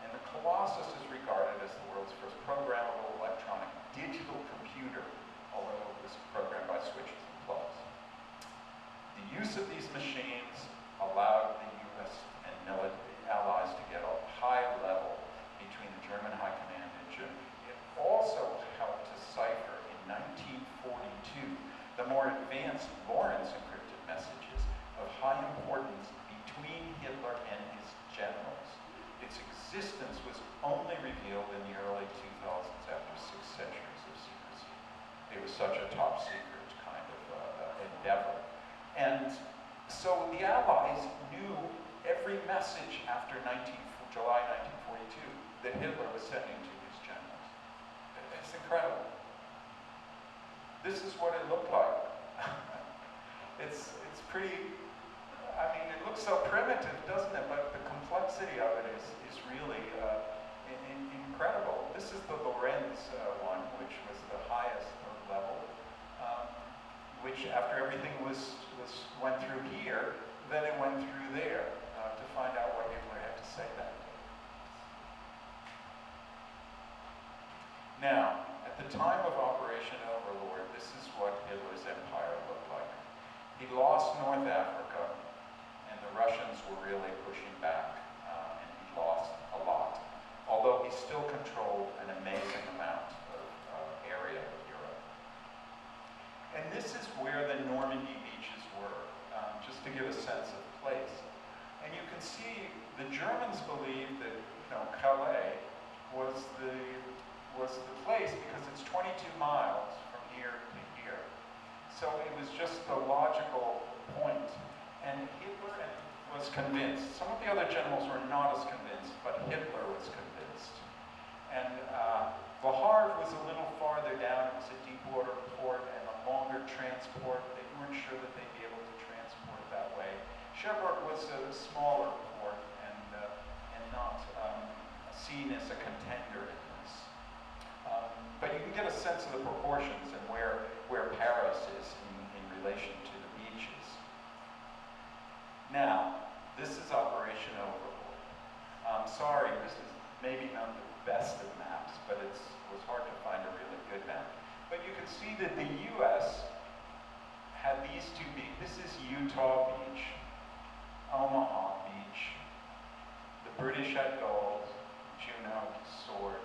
And the Colossus is regarded as the world's first programmable electronic digital computer, although it was programmed by switches and plugs. The use of these machines allowed the US and military allies to get a high level between the German high command and Germany. It also helped to cipher in 1942 the more advanced Lawrence encrypted messages of high importance between Hitler and his generals. Its existence was only revealed in the early 2000s after 6 centuries of secrecy. It was such a top secret kind of endeavor. And so the Allies knew every message after July 1942 that Hitler was sending to his generals. It's incredible. This is what it looked like. It's pretty, I mean, it looks so primitive, doesn't it? But the complexity of it is really incredible. This is the Lorenz one, which was the highest level, which after everything went through here, then it went through there to find out what Hitler had to say that day. Now, at the time of Operation Overlord, this is what Hitler's empire looked like. He lost North Africa, and the Russians were really pushing back, and he lost a lot. Although he still controlled an amazing amount of area of Europe. And this is where the Normandy beaches were, just to give a sense of place. And you can see the Germans believed that Calais was the place because it's 22 miles from here to here. So it was just the logical point. And Hitler was convinced. Some of the other generals were not as convinced, but Hitler was convinced. And Le Havre was a little farther down. It was a deep water port and a longer transport. They weren't sure that they'd be able to transport that way. Cherbourg was a smaller port and not seen as a contender in this. But you can get a sense of the proportions and where Paris is in relation to the beaches. Now, this is Operation Overlord. Sorry, this is maybe not the best of maps, but it was hard to find a really good map. But you can see that the US had these two beaches. This is Utah Beach. Omaha Beach. The British had gold, Juno, sword.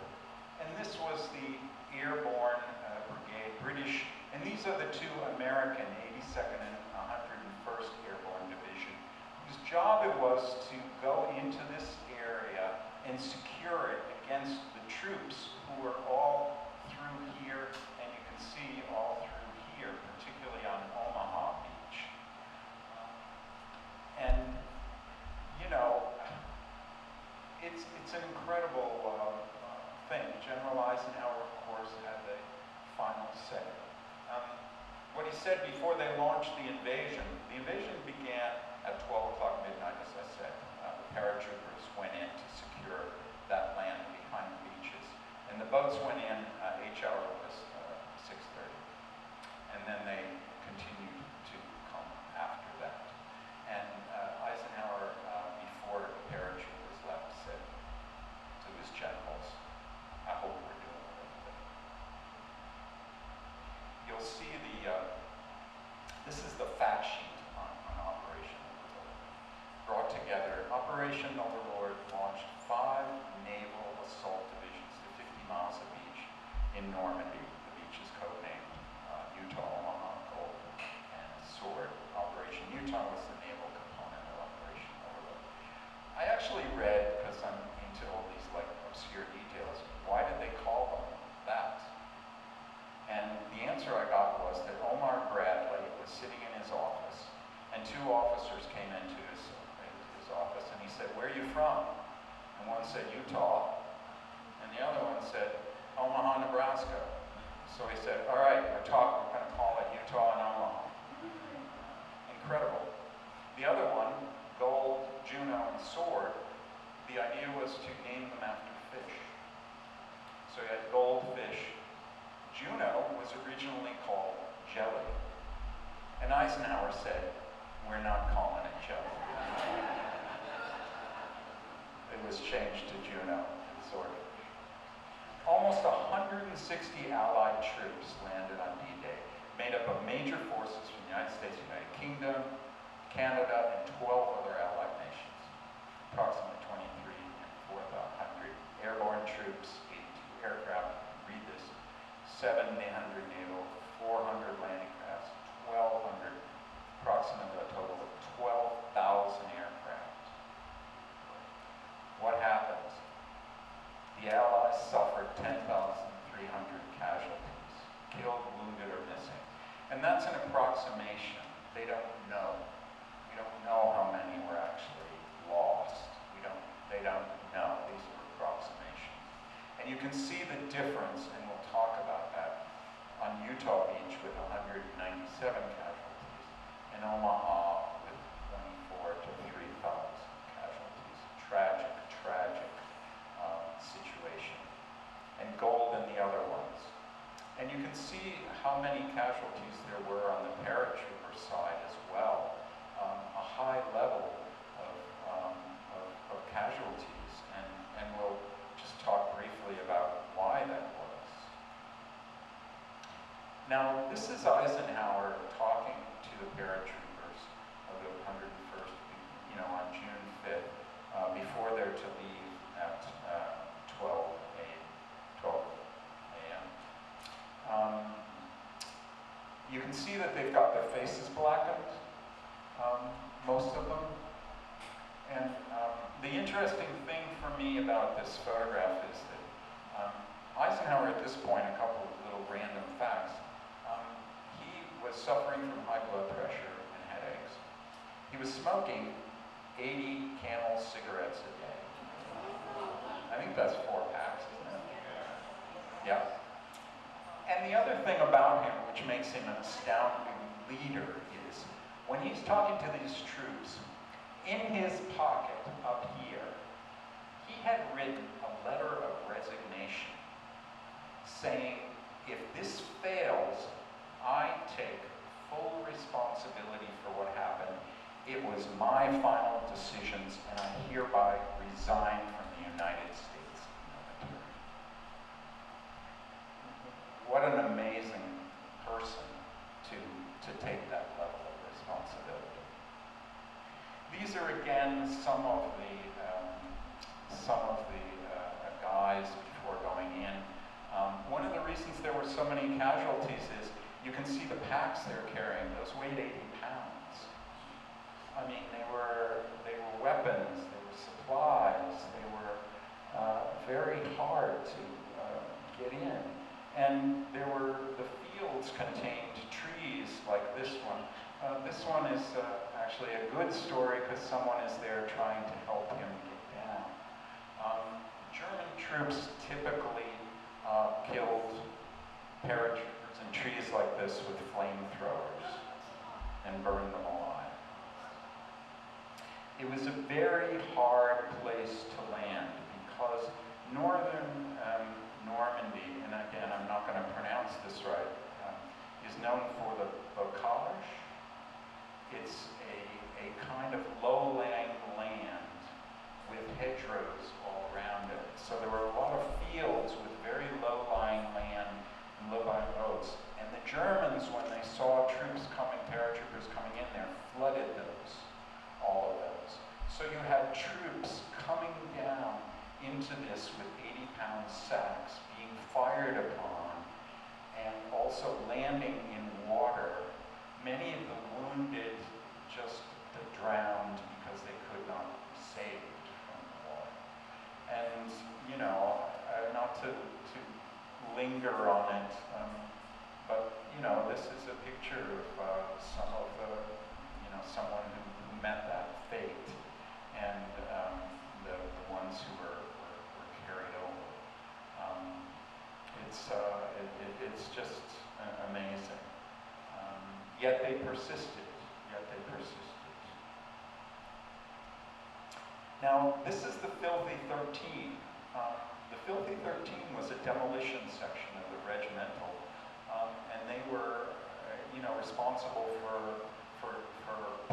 And this was the airborne brigade, British, and these are the two American, 82nd and 101st Airborne Division, whose job it was to go into this area and secure it against the troops who were all through here, and you can see all through here, particularly on Omaha Beach. And, you know, it's an incredible thing. General Eisenhower, of course, had the final say. What he said before they launched the invasion began at 12 o'clock midnight, as I said. The paratroopers went in to secure that land behind the beaches. And the boats went in, H hour was 6:30. And then they continued to come after that. And Eisenhower, before the paratroopers left, said to his generals, I hope we're doing the right thing. You'll see this is the fact sheet on Operation Overlord. Brought together, Operation Overlord launched 5 naval assault divisions to 50 miles of beach in Normandy. The beach is codenamed Utah, Omaha, Gold, and Sword. Operation Utah was the naval component of Operation Overlord. I actually read, because I'm into all these like obscure details, why did they call them that? And the answer I got was that Omar Bradley was sitting in his office, and 2 officers came into his office, and he said, "Where are you from?" And one said, "Utah," and the other one said, "Omaha, Nebraska." So he said, "All right, we're going to call it Utah and Omaha." Incredible. The other one, Gold, Juno, and Sword, the idea was to name them after fish. So you had goldfish. Juno was originally called Jelly. And Eisenhower said, "We're not calling it Jelly." It was changed to Juno and Swordfish. Almost 160 Allied troops landed on D-Day, made up of major forces from the United States, United Kingdom, Canada, and 12 other Allied nations. Approximately 23 and 400 airborne troops, 82 aircraft. Read this. 700 naval, 400 landing crafts, 1,200, approximately a total of 12,000 aircraft. What happens? The Allies suffered 10,300 casualties, killed, wounded, or missing. And that's an approximation. They don't know. We don't know how many were actually lost. They don't know. These are approximations. And you can see the difference, and we'll talk about that, on Utah Beach with 197 casualties, and Omaha with 24 to 3,000 casualties. Tragic situation. And Gold and the other ones. And you can see how many casualties there were on the paratrooper side as well. A high level of casualties, and we'll just talk briefly about why that was. Now, this is Eisenhower talking to the paratroopers of the 101st, on June 5th, before they're to leave at 12 a.m. You can see that they've got their faces blackened, most of them. And the interesting thing for me about this photograph is that Eisenhower, at this point, a couple of little random facts, he was suffering from high blood pressure and headaches. He was smoking 80 Camel cigarettes a day. I think that's 4 packs, isn't it? Yeah. And the other thing about him, which makes him an astounding leader, is when he's talking to these troops, in his pocket up here, he had written a letter of resignation saying, if this fails, I take full responsibility for what happened. It was my final decisions, and I hereby resign from the United States military. What an amazing person to take that level of responsibility. These are again some of the guys before going in. One of the reasons there were so many casualties is you can see the packs they're carrying. Those weighed 80 pounds. I mean, they were weapons, they were supplies, they were very hard to get in. And the fields contained trees like this one. This one is actually a good story because someone is there trying to help him get down. German troops typically killed paratroopers in trees like this with flamethrowers and burned them alive. It was a very hard place to land because northern Normandy, and again I'm not going to pronounce this right, is known for the bocage. It's a kind of low-lying land with hedgerows all around it. So there were a lot of fields with very low-lying land and low-lying roads. And the Germans, when they saw paratroopers coming in there, flooded all of those. So you had troops coming down into this with 80-pound sacks, being fired upon, and also landing in water. Many of the wounded just drowned because they could not be saved from the water. And, you know, not to linger on it, but, you know, this is a picture of someone who met that fate, and the ones who were carried over. It's just amazing. Yet they persisted. Now, this is the Filthy 13. The Filthy 13 was a demolition section of the regimental, and they were, responsible for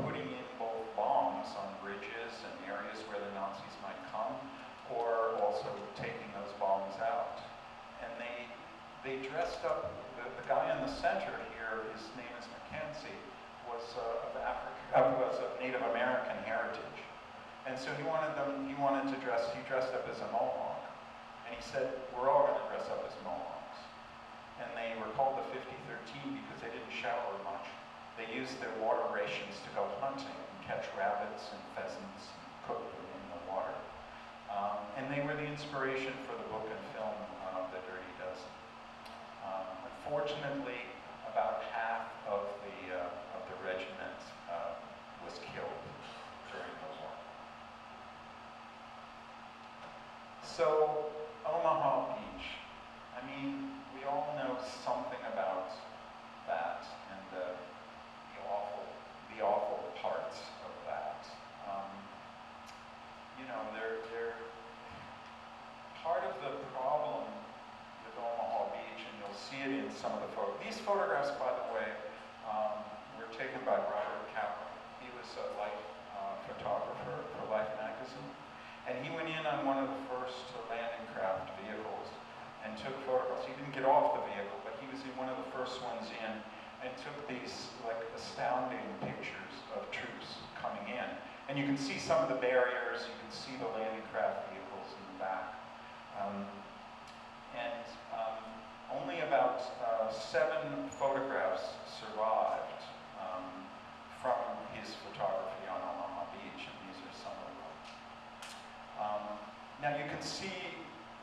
putting in both bombs on bridges and areas where the Nazis might come, or also taking those bombs out. And they dressed up. The guy in the center here, his name is Mackenzie, was of Native American heritage. And so he dressed up as a Mohawk. And he said, we're all going to dress up as Mohawks. And they were called the 5013 because they didn't shower much. They used their water rations to go hunting and catch rabbits and pheasants and cook them in the water. And they were the inspiration for the book and film, The Dirty Dozen. Unfortunately, about half of the regiment was killed during the war. So, Omaha Beach. I mean, we all know something about that and the awful parts of that. They're part of the problem with Omaha Beach, and you'll see it in some of the photos. These photographs, by the way, were taken by Robert Kaplan. He was a life photographer for Life magazine. And he went in on one of the first landing craft vehicles and took photographs. He didn't get off the vehicle, but he was in one of the first ones in and took these astounding pictures of troops coming in. And you can see some of the barriers, you can see the landing craft vehicles in the back. Only about 7 photographs survived from his photography on Omaha Beach, and these are some of them. Now you can see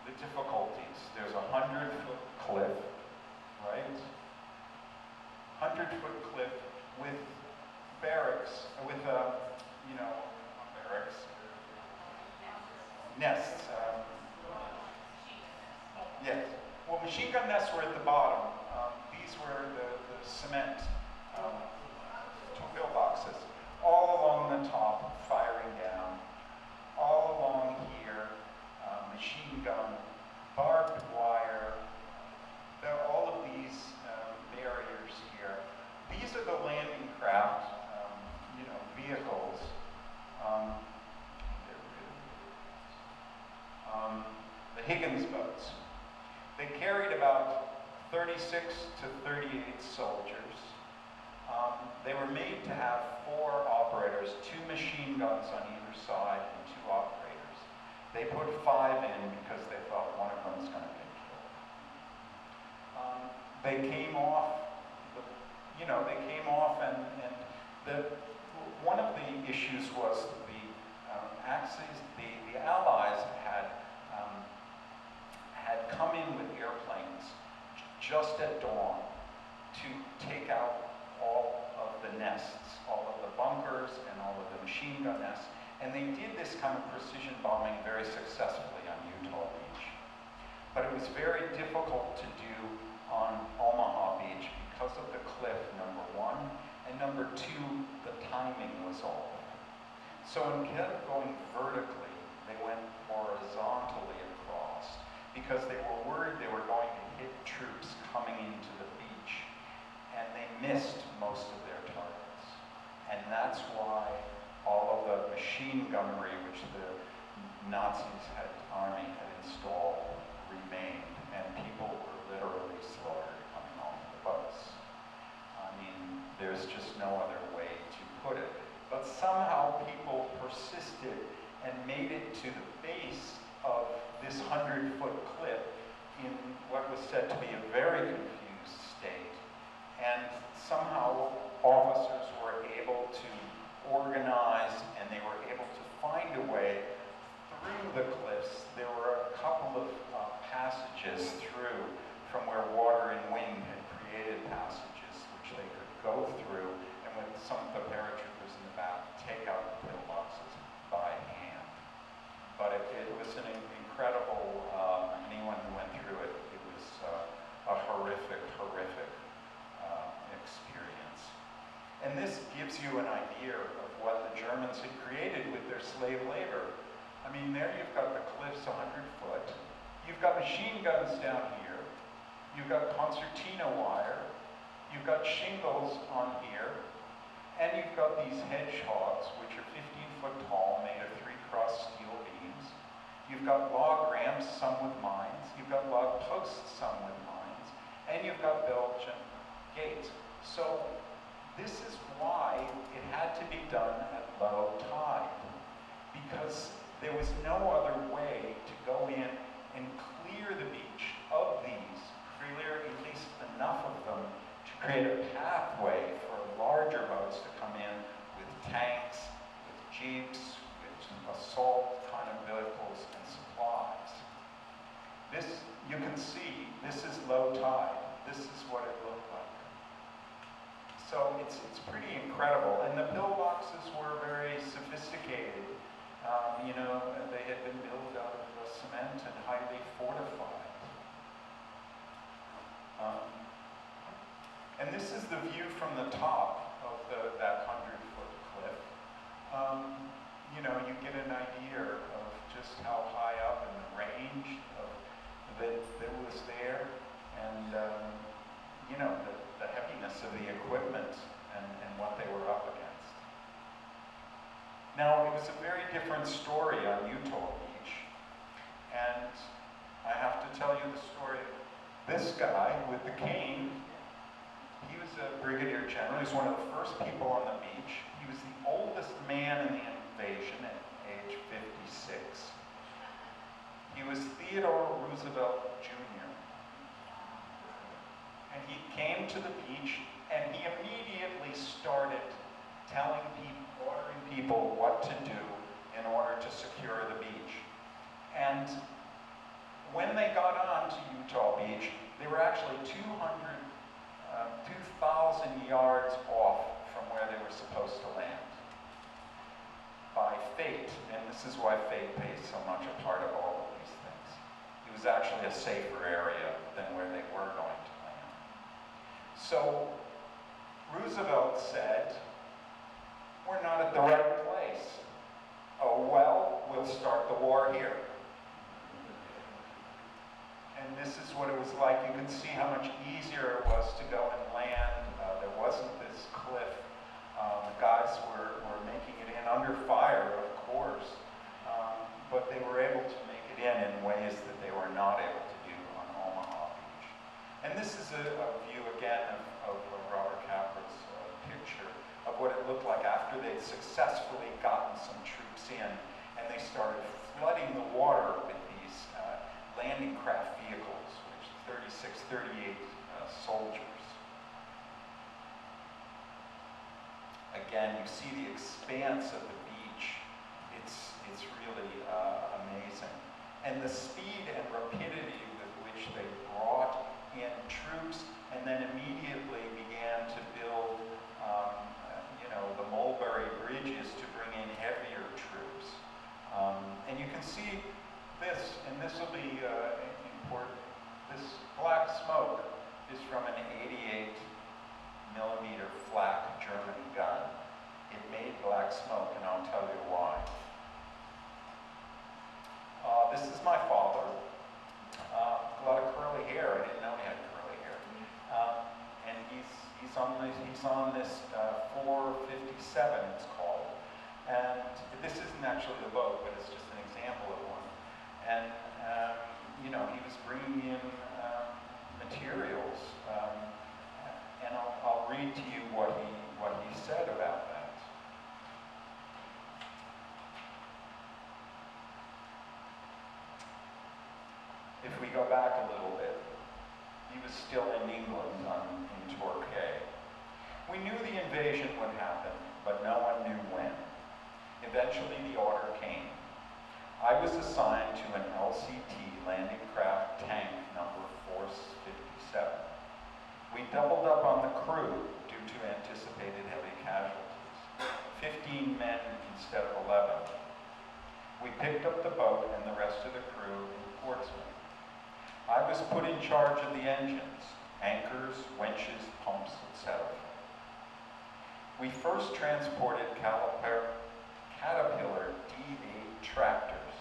the difficulties. There's a 100-foot cliff, right? 100-foot cliff with barracks, with barracks, nests. Yes. Well, machine gun nests were at the bottom. These were the cement pillboxes, all along the top, firing down. All along here, machine gun, barbed wire. There are all of these barriers here. These are the landing craft, vehicles. The Higgins boats. They carried about 36 to 38 soldiers. They were made to have 4 operators there's 2 machine guns on either side and 2 operators. They put 5 in because they thought one of them was going to get killed. They came off, one of the issues was the Axis, the Allies had come in with airplanes just at dawn to take out all of the nests, all of the bunkers and all of the machine gun nests. And they did this kind of precision bombing very successfully on Utah Beach. But it was very difficult to do on Omaha Beach because of the cliff, number 1, and number 2, the timing was off. So instead of going vertically, they went horizontally across because they were worried they were going to hit troops coming into the beach, and they missed most of their targets. And that's why all of the machine gunnery which the Nazis army had installed remained, and people were literally slaughtered coming off the boats. I mean, there's just no other way to put it. But somehow people persisted and made it to the base of this 100-foot cliff in what was said to be a very confused state. And somehow officers were able to organize, and they were able to find a way through the cliffs. There were a couple of passages through from where water and wind had created passages which they could go through, and with some of the paratroopers in the back take out the pillboxes by hand. But it was an incredible, anyone who went through it, it was a horrific experience. And this gives you an idea of what the Germans had created with their slave labor. I mean, there you've got the cliffs 100 foot, you've got machine guns down here, you've got concertina wire, you've got shingles on here, and you've got these hedgehogs, which are 15 foot tall, made of 3-cross steel beams. You've got log ramps, some with mines. You've got log posts, some with mines. And you've got Belgian gates. So this is why it had to be done at low tide, because there was no other way to go in and clear the beach of these, clear at least enough of them to create a pathway for larger boats to come in with tanks, with jeeps, with assault kind of vehicles and supplies. This, you can see, this is low tide. This is what it looked like. So it's pretty incredible. And the pillboxes were very sophisticated. They had been built out of cement and highly fortified. And this is the view from the top of that 100-foot cliff. You get an idea of just how high up in the range that was there, and the heaviness of the equipment and what they were up against. Now, it was a very different story on Utah Beach, and I have to tell you the story of this guy with the cane. He was a brigadier general. He was one of the first people on the beach. He was the oldest man in the invasion at age 56. He was Theodore Roosevelt Jr. And he came to the beach, and he immediately started telling people, ordering people what to do in order to secure the beach. And when they got on to Utah Beach, they were actually 2,000 yards off from where they were supposed to land. By fate, and this is why fate plays so much a part of all of these things. It was actually a safer area than where they were going to land. So Roosevelt said, "We're not at the right place. Oh well, we'll start the war here." And this is what it was like. You can see how much easier it was to go and land. There wasn't this cliff. The guys were making it in under fire, of course, but they were able to make it in ways that they were not able to do on Omaha Beach. And this is a view again of Robert Capra's picture of what it looked like after after they'd successfully gotten some troops in, and they started flooding the water with these landing craft vehicles, which 36, 38 soldiers. Again, you see the expanse of the beach. It's really amazing. And the speed and rapidity with which they brought in troops and then immediately began to build, the mulberry bridges to bring in heavier troops. And you can see this, and this will be important. This black smoke is from an 88 millimeter flak German gun. It made black smoke, and I'll tell you why. This is my father. A lot of curly hair. I didn't know he had curly hair. And he's on this 457, it's called. And this isn't actually the boat, but it's just an example of one. And he was bringing in materials. And I'll read to you what he said about that. If we go back a little bit, he was still in England, in Torquay. We knew the invasion would happen, but no one knew when. Eventually the order came. I was assigned to an LCT landing craft tank number 457. We doubled up on the crew due to anticipated heavy casualties. 15 men instead of 11. We picked up the boat and the rest of the crew in Portsmouth. I was put in charge of the engines, anchors, winches, pumps, etc. We first transported Caterpillar D8 tractors.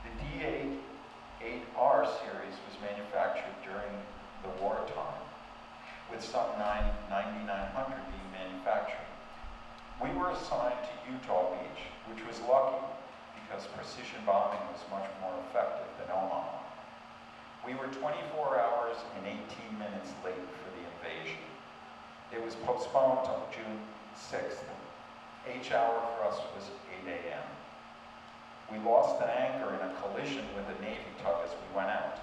The D8R series was manufactured during the wartime, with some 9,900 being manufactured. We were assigned to Utah Beach, which was lucky because precision bombing was much more effective than Omaha. We were 24 hours and 18 minutes late for the invasion. It was postponed till June 6th. H hour for us was 8 a.m. We lost an anchor in a collision with a Navy tug as we went out.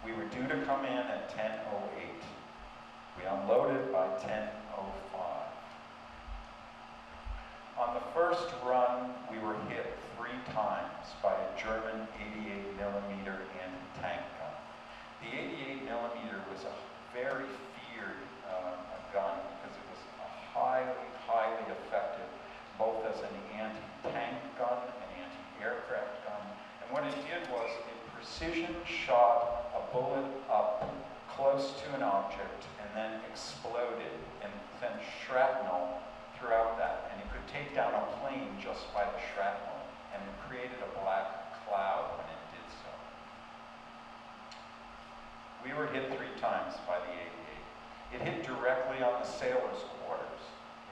We were due to come in at 10:08. We unloaded by 10:05. On the first run, we were hit 3 times by a German 88 millimeter anti-tank gun. The 88 millimeter was a very feared gun because it was highly effective, both as an anti-tank gun and anti-aircraft gun. And what it did was it precision shot a bullet up close to an object and then exploded and sent shrapnel throughout that. And it could take down a plane just by the shrapnel, and it created a black cloud when it did so. We were hit 3 times by the 88. It hit directly on the sailors' quarters.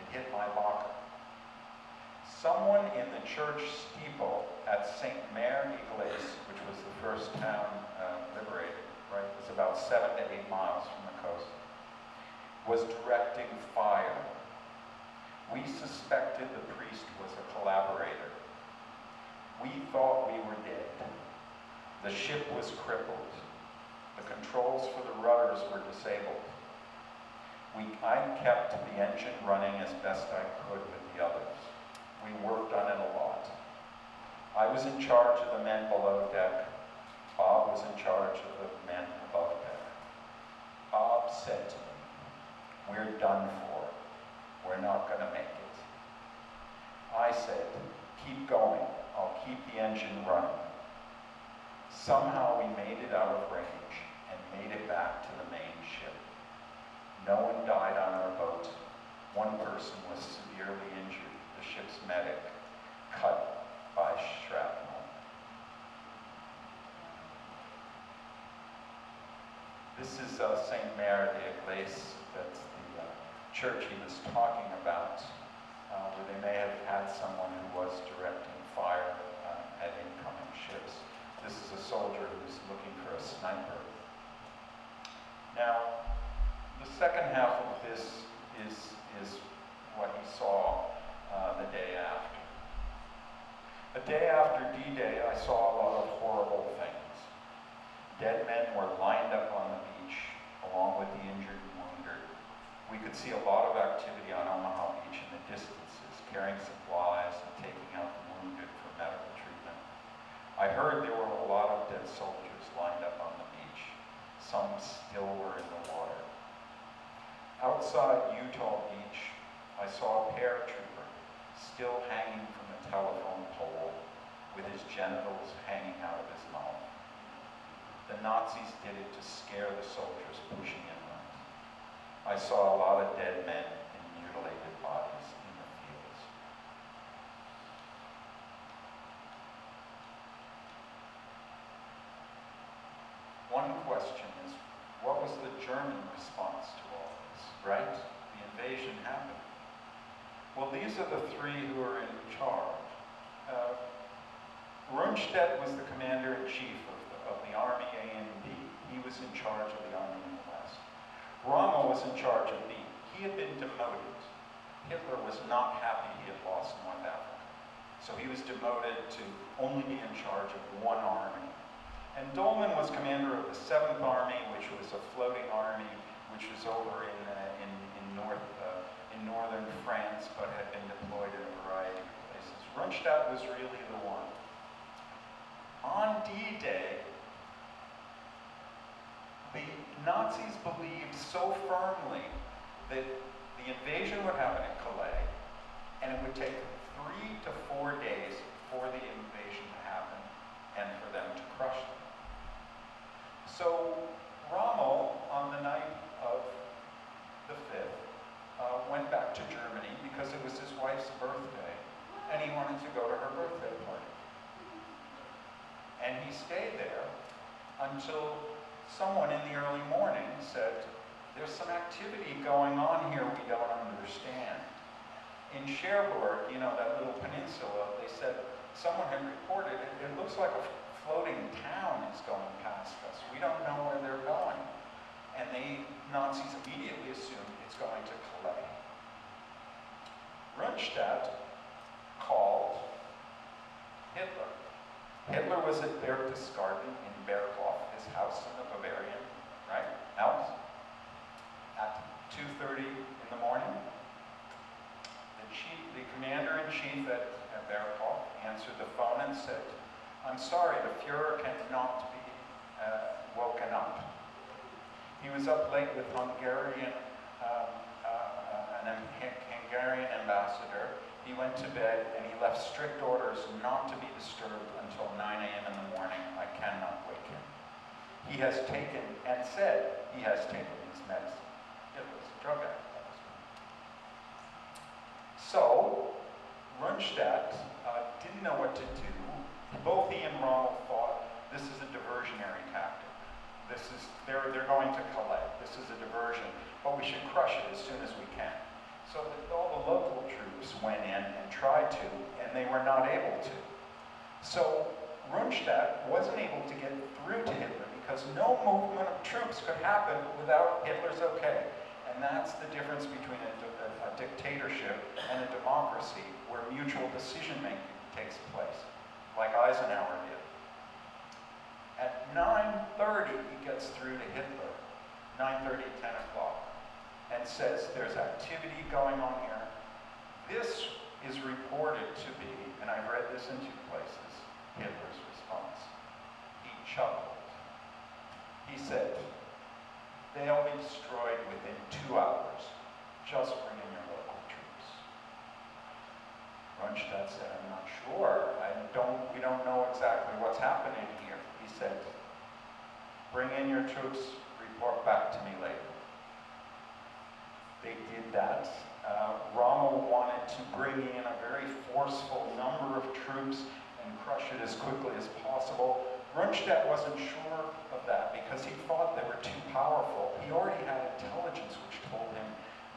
It hit my locker. Someone in the church steeple at St. Mare Iglesia, which was the first town liberated, right? It was about 7 to 8 miles from the coast, was directing fire. We suspected the priest was a collaborator. We thought we were dead. The ship was crippled. The controls for the rudders were disabled. I kept the engine running as best I could with the others. We worked on it a lot. I was in charge of the men below deck. Bob was in charge of the men above deck. Bob said to me, "We're done for. We're not going to make it." I said, "Keep going. I'll keep the engine running." Somehow we made it out of range and made it back to the main ship. No one died on our boat. One person was severely injured, the ship's medic, cut by shrapnel. This is St. Mare de Iglesia. That's the church he was talking about, where they may have had someone who was directing fire at incoming ships. This is a soldier who's looking for a sniper. Now, the second half of this is what he saw. the day after. The day after D-Day, I saw a lot of horrible things. Dead men were lined up on the beach, along with the injured and wounded. We could see a lot of activity on Omaha Beach in the distances, carrying supplies and taking out the wounded for medical treatment. I heard there were a lot of dead soldiers lined up on the beach. Some still were in the water. Outside Utah Beach, I saw a paratrooper still hanging from a telephone pole with his genitals hanging out of his mouth. The Nazis did it to scare the soldiers pushing inland. I saw a lot of dead men and mutilated bodies in the fields. One question is, what was the German response to all this, right? The invasion happened. Well, these are the three who are in charge. Rundstedt was the commander-in-chief of the Army A and B. He was in charge of the Army in the West. Rommel was in charge of B. He had been demoted. Hitler was not happy he had lost North Africa. So he was demoted to only be in charge of one army. And Dolman was commander of the 7th Army, which was a floating army, which was over in northern France, but had been deployed in a variety of places. Rundstedt was really the one. On D-Day, the Nazis believed so firmly that the invasion would happen at Calais, and it would take 3 to 4 days for the invasion to happen and for them to crush them. So Rommel, on the night of the 5th, went back to Germany because it was his wife's birthday, and he wanted to go to her birthday party. And he stayed there until someone in the early morning said, there's some activity going on here we don't understand. In Cherbourg, you know, that little peninsula, they said, someone had reported it looks like a floating town is going past us. We don't know where they're going. And the Nazis immediately assumed it's going to Calais. Rundstedt called Hitler. Hitler was at Berchtesgaden in Berghof, his house in the Bavarian, right, Alps, at 2:30 in the morning. The commander-in-chief at Berghof answered the phone and said, I'm sorry, the Fuhrer cannot be woken up. He was up late with an Hungarian ambassador. He went to bed and he left strict orders not to be disturbed until 9 a.m. in the morning. I cannot wake him. He has taken, and said he has taken his medicine. It was a drug addict. So, Rundstedt didn't know what to do. Both he and Rommel thought this is a diversionary tactic. They're going to Calais. This is a diversion, but we should crush it as soon as we can. So all the local troops went in and tried to, and they were not able to. So Rundstedt wasn't able to get through to Hitler because no movement of troops could happen without Hitler's okay. And that's the difference between a dictatorship and a democracy where mutual decision-making takes place, like Eisenhower did. At 9:30, he gets through to Hitler, 9:30, 10 o'clock, and says, there's activity going on here. This is reported to be, and I've read this in 2 places, Hitler's response. He chuckled. He said, they'll be destroyed within 2 hours. Just bring in your local troops. Rundstedt said, I'm not sure. We don't know exactly what's happening here. He said, bring in your troops, report back to me later. They did that. Rommel wanted to bring in a very forceful number of troops and crush it as quickly as possible. Rundstedt wasn't sure of that because he thought they were too powerful. He already had intelligence which told him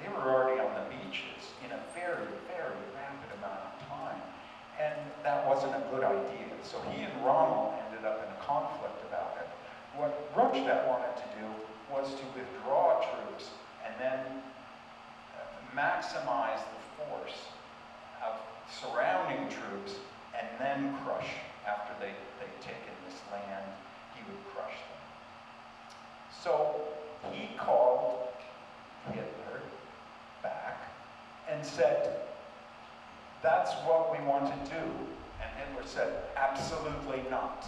they were already on the beaches in a very, very rapid amount of time. And that wasn't a good idea. So he and Rommel ended up in a conflict about it. What Rundstedt wanted to do was to withdraw troops and then maximize the force of surrounding troops and then crush. After they'd taken this land, he would crush them. So he called Hitler back and said, "That's what we want to do." And Hitler said, "Absolutely not.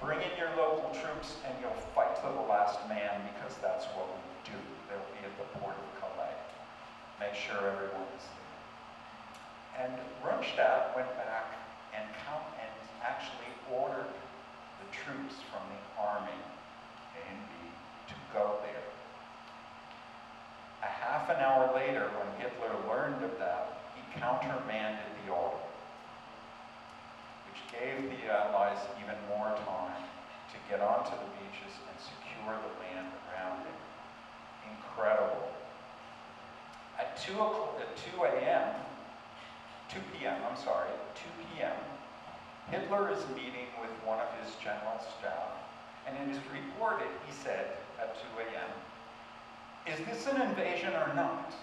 Bring in your local troops and you'll fight to the last man, because that's what we do. They'll be at the port of Calais. Make sure everyone is there." And Rundstedt went back and actually ordered the troops from the army, A and B, to go there. A half an hour later, when Hitler learned of that, he countermanded the order, which gave the Allies even more time to get onto the beaches and secure the land around it. Incredible. At 2 p.m., Hitler is meeting with one of his general staff, and it is reported, he said, at 2 a.m., "Is this an invasion or not?"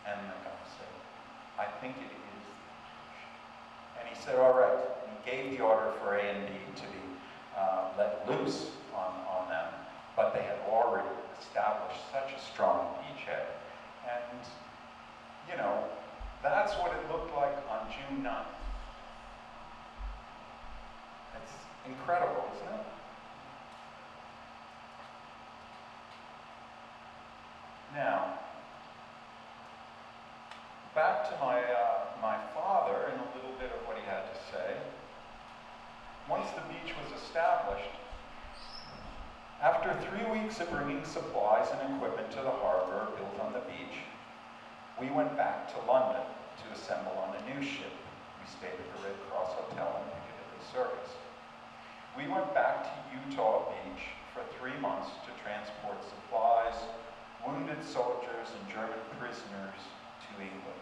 And the guy said, "I think it is." And he said, "All right." And he gave the order for A and B to be let loose on them, but they had already established such a strong beachhead. And, you know, that's what it looked like on June 9th. It's incredible, isn't it? Now, back to my father and a little bit of what he had to say. Once the beach was established, after 3 weeks of bringing supplies and equipment to the harbor built on the beach, we went back to London to assemble on a new ship. We stayed at the Red Cross Hotel in Piccadilly Circus. We went back to Utah Beach for 3 months to transport supplies, wounded soldiers, and German prisoners to England.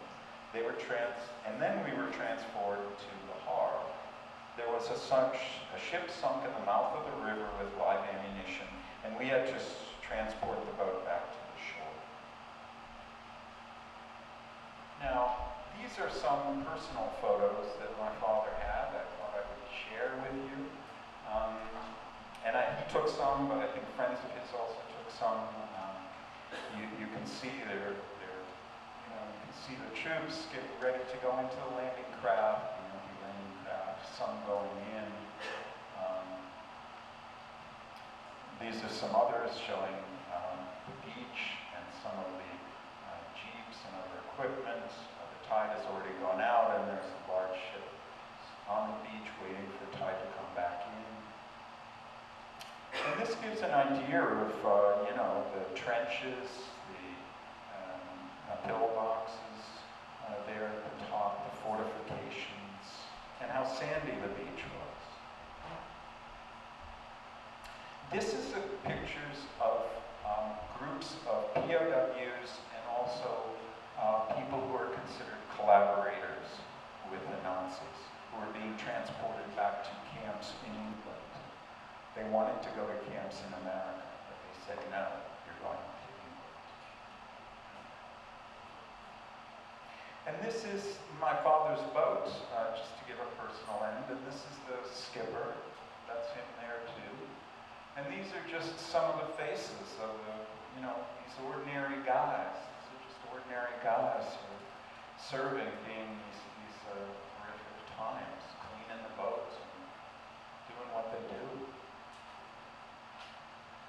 And then we were transported to Le Havre. There was a ship sunk in the mouth of the river with live ammunition, and we had to transport the boat back to the shore. Now, these are some personal photos that my father had. I thought I would share with you. He took some, but I think friends of his also took some. You can see you can see the troops get ready to go into the landing craft. The landing craft, some going in. These are some others showing the beach and some of the jeeps and other equipment. The tide has already gone out, and there's a large ship on the beach waiting for the tide to come back in. And this gives an idea of, the trenches, the pillboxes there at the top, the fortifications, and how sandy the beach was. This is pictures of groups of POWs and also people who are considered collaborators with the Nazis, who are being transported back to camps in England. They wanted to go to camps in America, but they said, "No, you're going to England." And this is my father's boat, just to give a personal end. And this is the skipper. That's him there too. And these are just some of the faces of these ordinary guys. These are just ordinary guys who are serving, being these horrific times, cleaning the boats and doing what they do.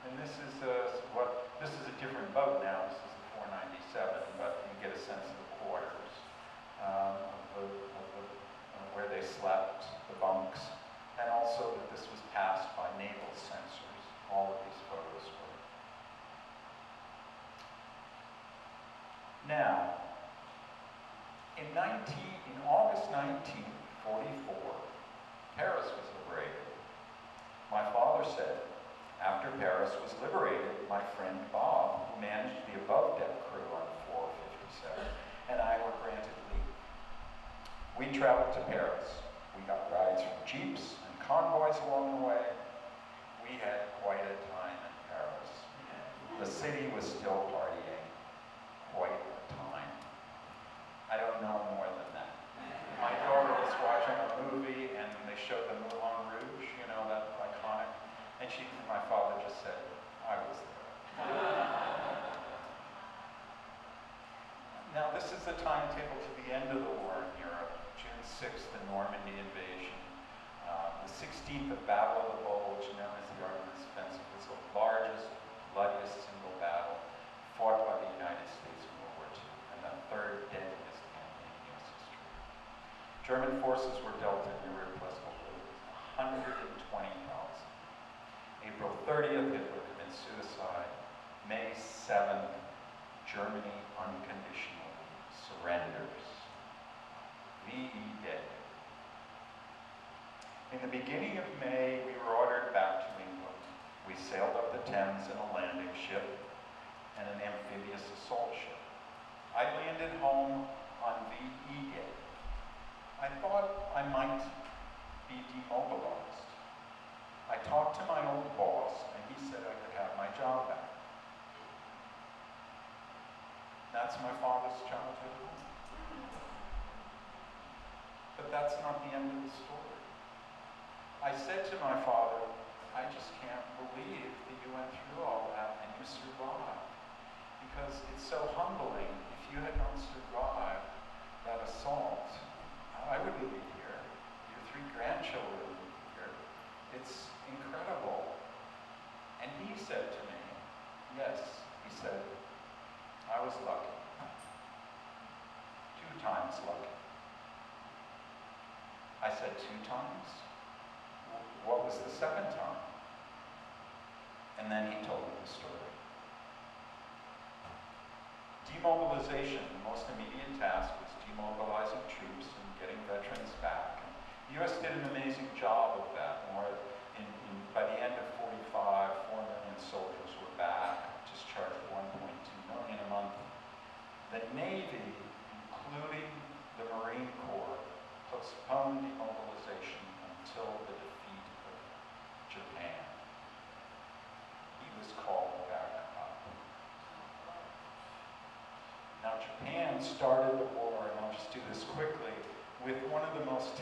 And this is a different boat now. This is the 497, but you get a sense of the quarters of where they slept, the bunks, and also that this was passed by naval censors. All of these photos were. Now, in August 1944, Paris was liberated. My father said, after Paris was liberated, my friend Bob, who managed the above-deck crew on 457, and I were granted leave. We traveled to Paris. We got rides from jeeps and convoys along the way. We had quite a time in Paris. The city was still partying. Quite a time. I don't know more than that. Now, this is the timetable to the end of the war in Europe. June 6th, the Normandy invasion. The 16th, the Battle of the Bulge, known as the Armies Offensive, was the largest, bloodiest single battle fought by the United States in World War II, and the third deadliest campaign in U.S. history. German forces were dealt an irreplaceable blow, 120,000. April 30th, Hitler commits suicide. May 7th, Germany unconditionally surrenders. VE Day. In the beginning of May, we were ordered back to England. We sailed up the Thames in a landing ship and an amphibious assault ship. I landed home on VE Day. I thought I might be demobilized. I talked to my old boss, and he said I could have my job back. That's my father's childhood home. But that's not the end of the story. I said to my father, I just can't believe that you went through all that and you survived. Because it's so humbling. If you had not survived that assault, I wouldn't be here. Your 3 grandchildren would be here. It's incredible. And he said to me, yes, he said, I was lucky. 2 times lucky. I said, 2 times? What was the second time? And then he told me the story. Demobilization, the most immediate task, was demobilizing troops and getting veterans back. And the U.S. did an amazing job of that. By the end of 45, 4 million soldiers were back, discharged 1.2 million a month. The Navy, including the Marine Corps, postponed demobilization until the defeat of Japan. He was called back up. Now, Japan started the war, and I'll just do this quickly, with one of the most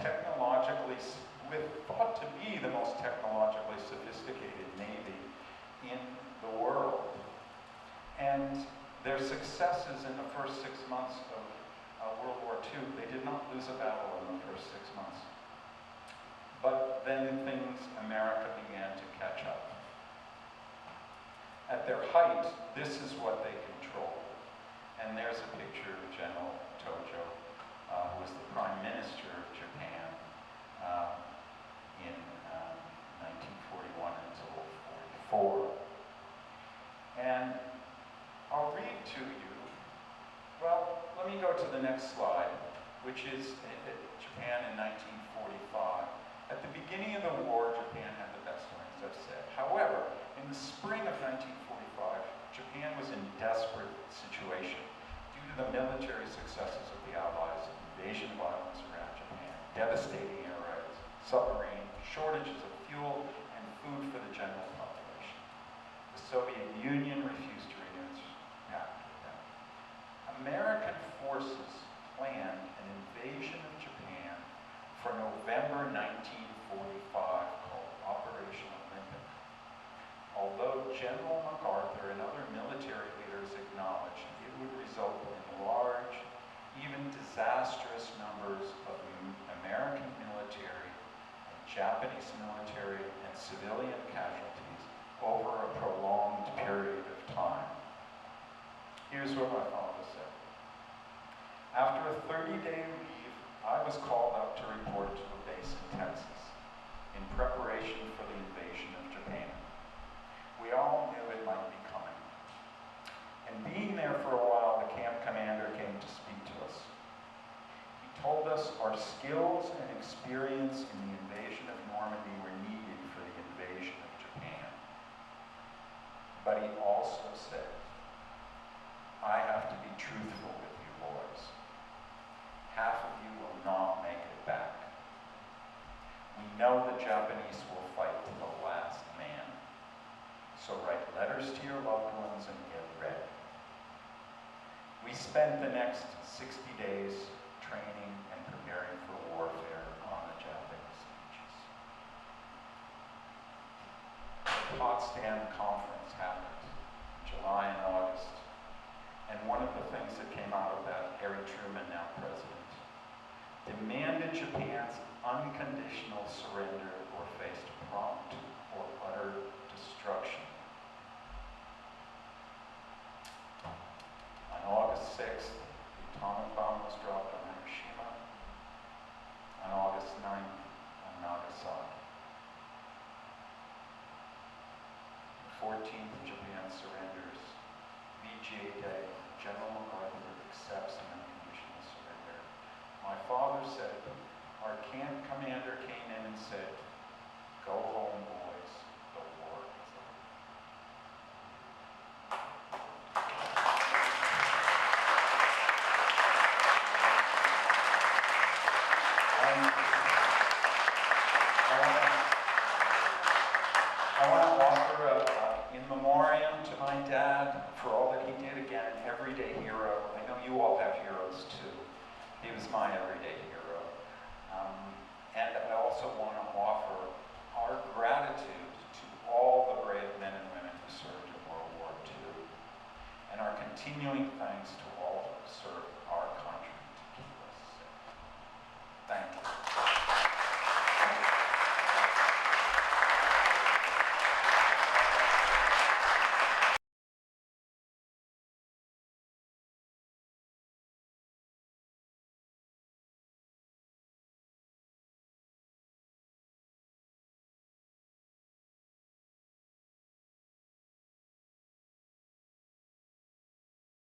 thought to be the most technologically sophisticated navy in the world. And their successes in the first 6 months of World War II, they did not lose a battle in the first 6 months. But then America began to catch up. At their height, this is what they controlled. And there's a picture of General Tojo, who was the Prime Minister of Japan in 1941 until 1944. And I'll read to you, well, let me go to the next slide, which is Japan in 1945. At the beginning of the war, Japan had the best wings, I've said. However, in the spring of 1945, Japan was in desperate situation due to the military successes of the Allies, invasion violence around Japan, devastating air raids, submarine, shortages of fuel and food for the general population. The Soviet Union refused to renew its pact with them. American forces planned an invasion of Japan for November 1945 called Operation Olympic. Although General MacArthur and other military leaders acknowledged it would result in large, even disastrous numbers of American military and Japanese military and civilian casualties over a prolonged period of time. Here's what my father said. After a 30-day leave, I was called up to report to a base in Texas in preparation for the invasion of Japan. We all knew it might be coming. And being there for a while, the camp commander came to speak to us. He told us our skills and experience in the invasion of Normandy were needed for the invasion of Japan. But he also said, I have to be truthful with you boys. Half of you will not make it back. We know the Japanese will fight to the last man. So write letters to your loved ones and get ready. We spent the next 60 days training and preparing for warfare on the Japanese beaches. The Potsdam Conference happened in July and August, And one of the things that came out of that, Harry Truman, now president, demanded Japan's unconditional surrender or faced prompt or utter destruction. On August 6th, the atomic bomb was dropped on Hiroshima. On August 9th, on Nagasaki. The 14th, Japan surrenders. VGA Day, General MacArthur accepts an unconditional surrender. My father said, our camp commander came in and said, go home, boys, the war is over. I want to offer in memoriam to my dad for all that he did. Again, an everyday hero. I know you all have heroes too. He was my everyday hero. And I also want to offer our gratitude to all the brave men and women who served in World War II, and our continuing thanks to all who served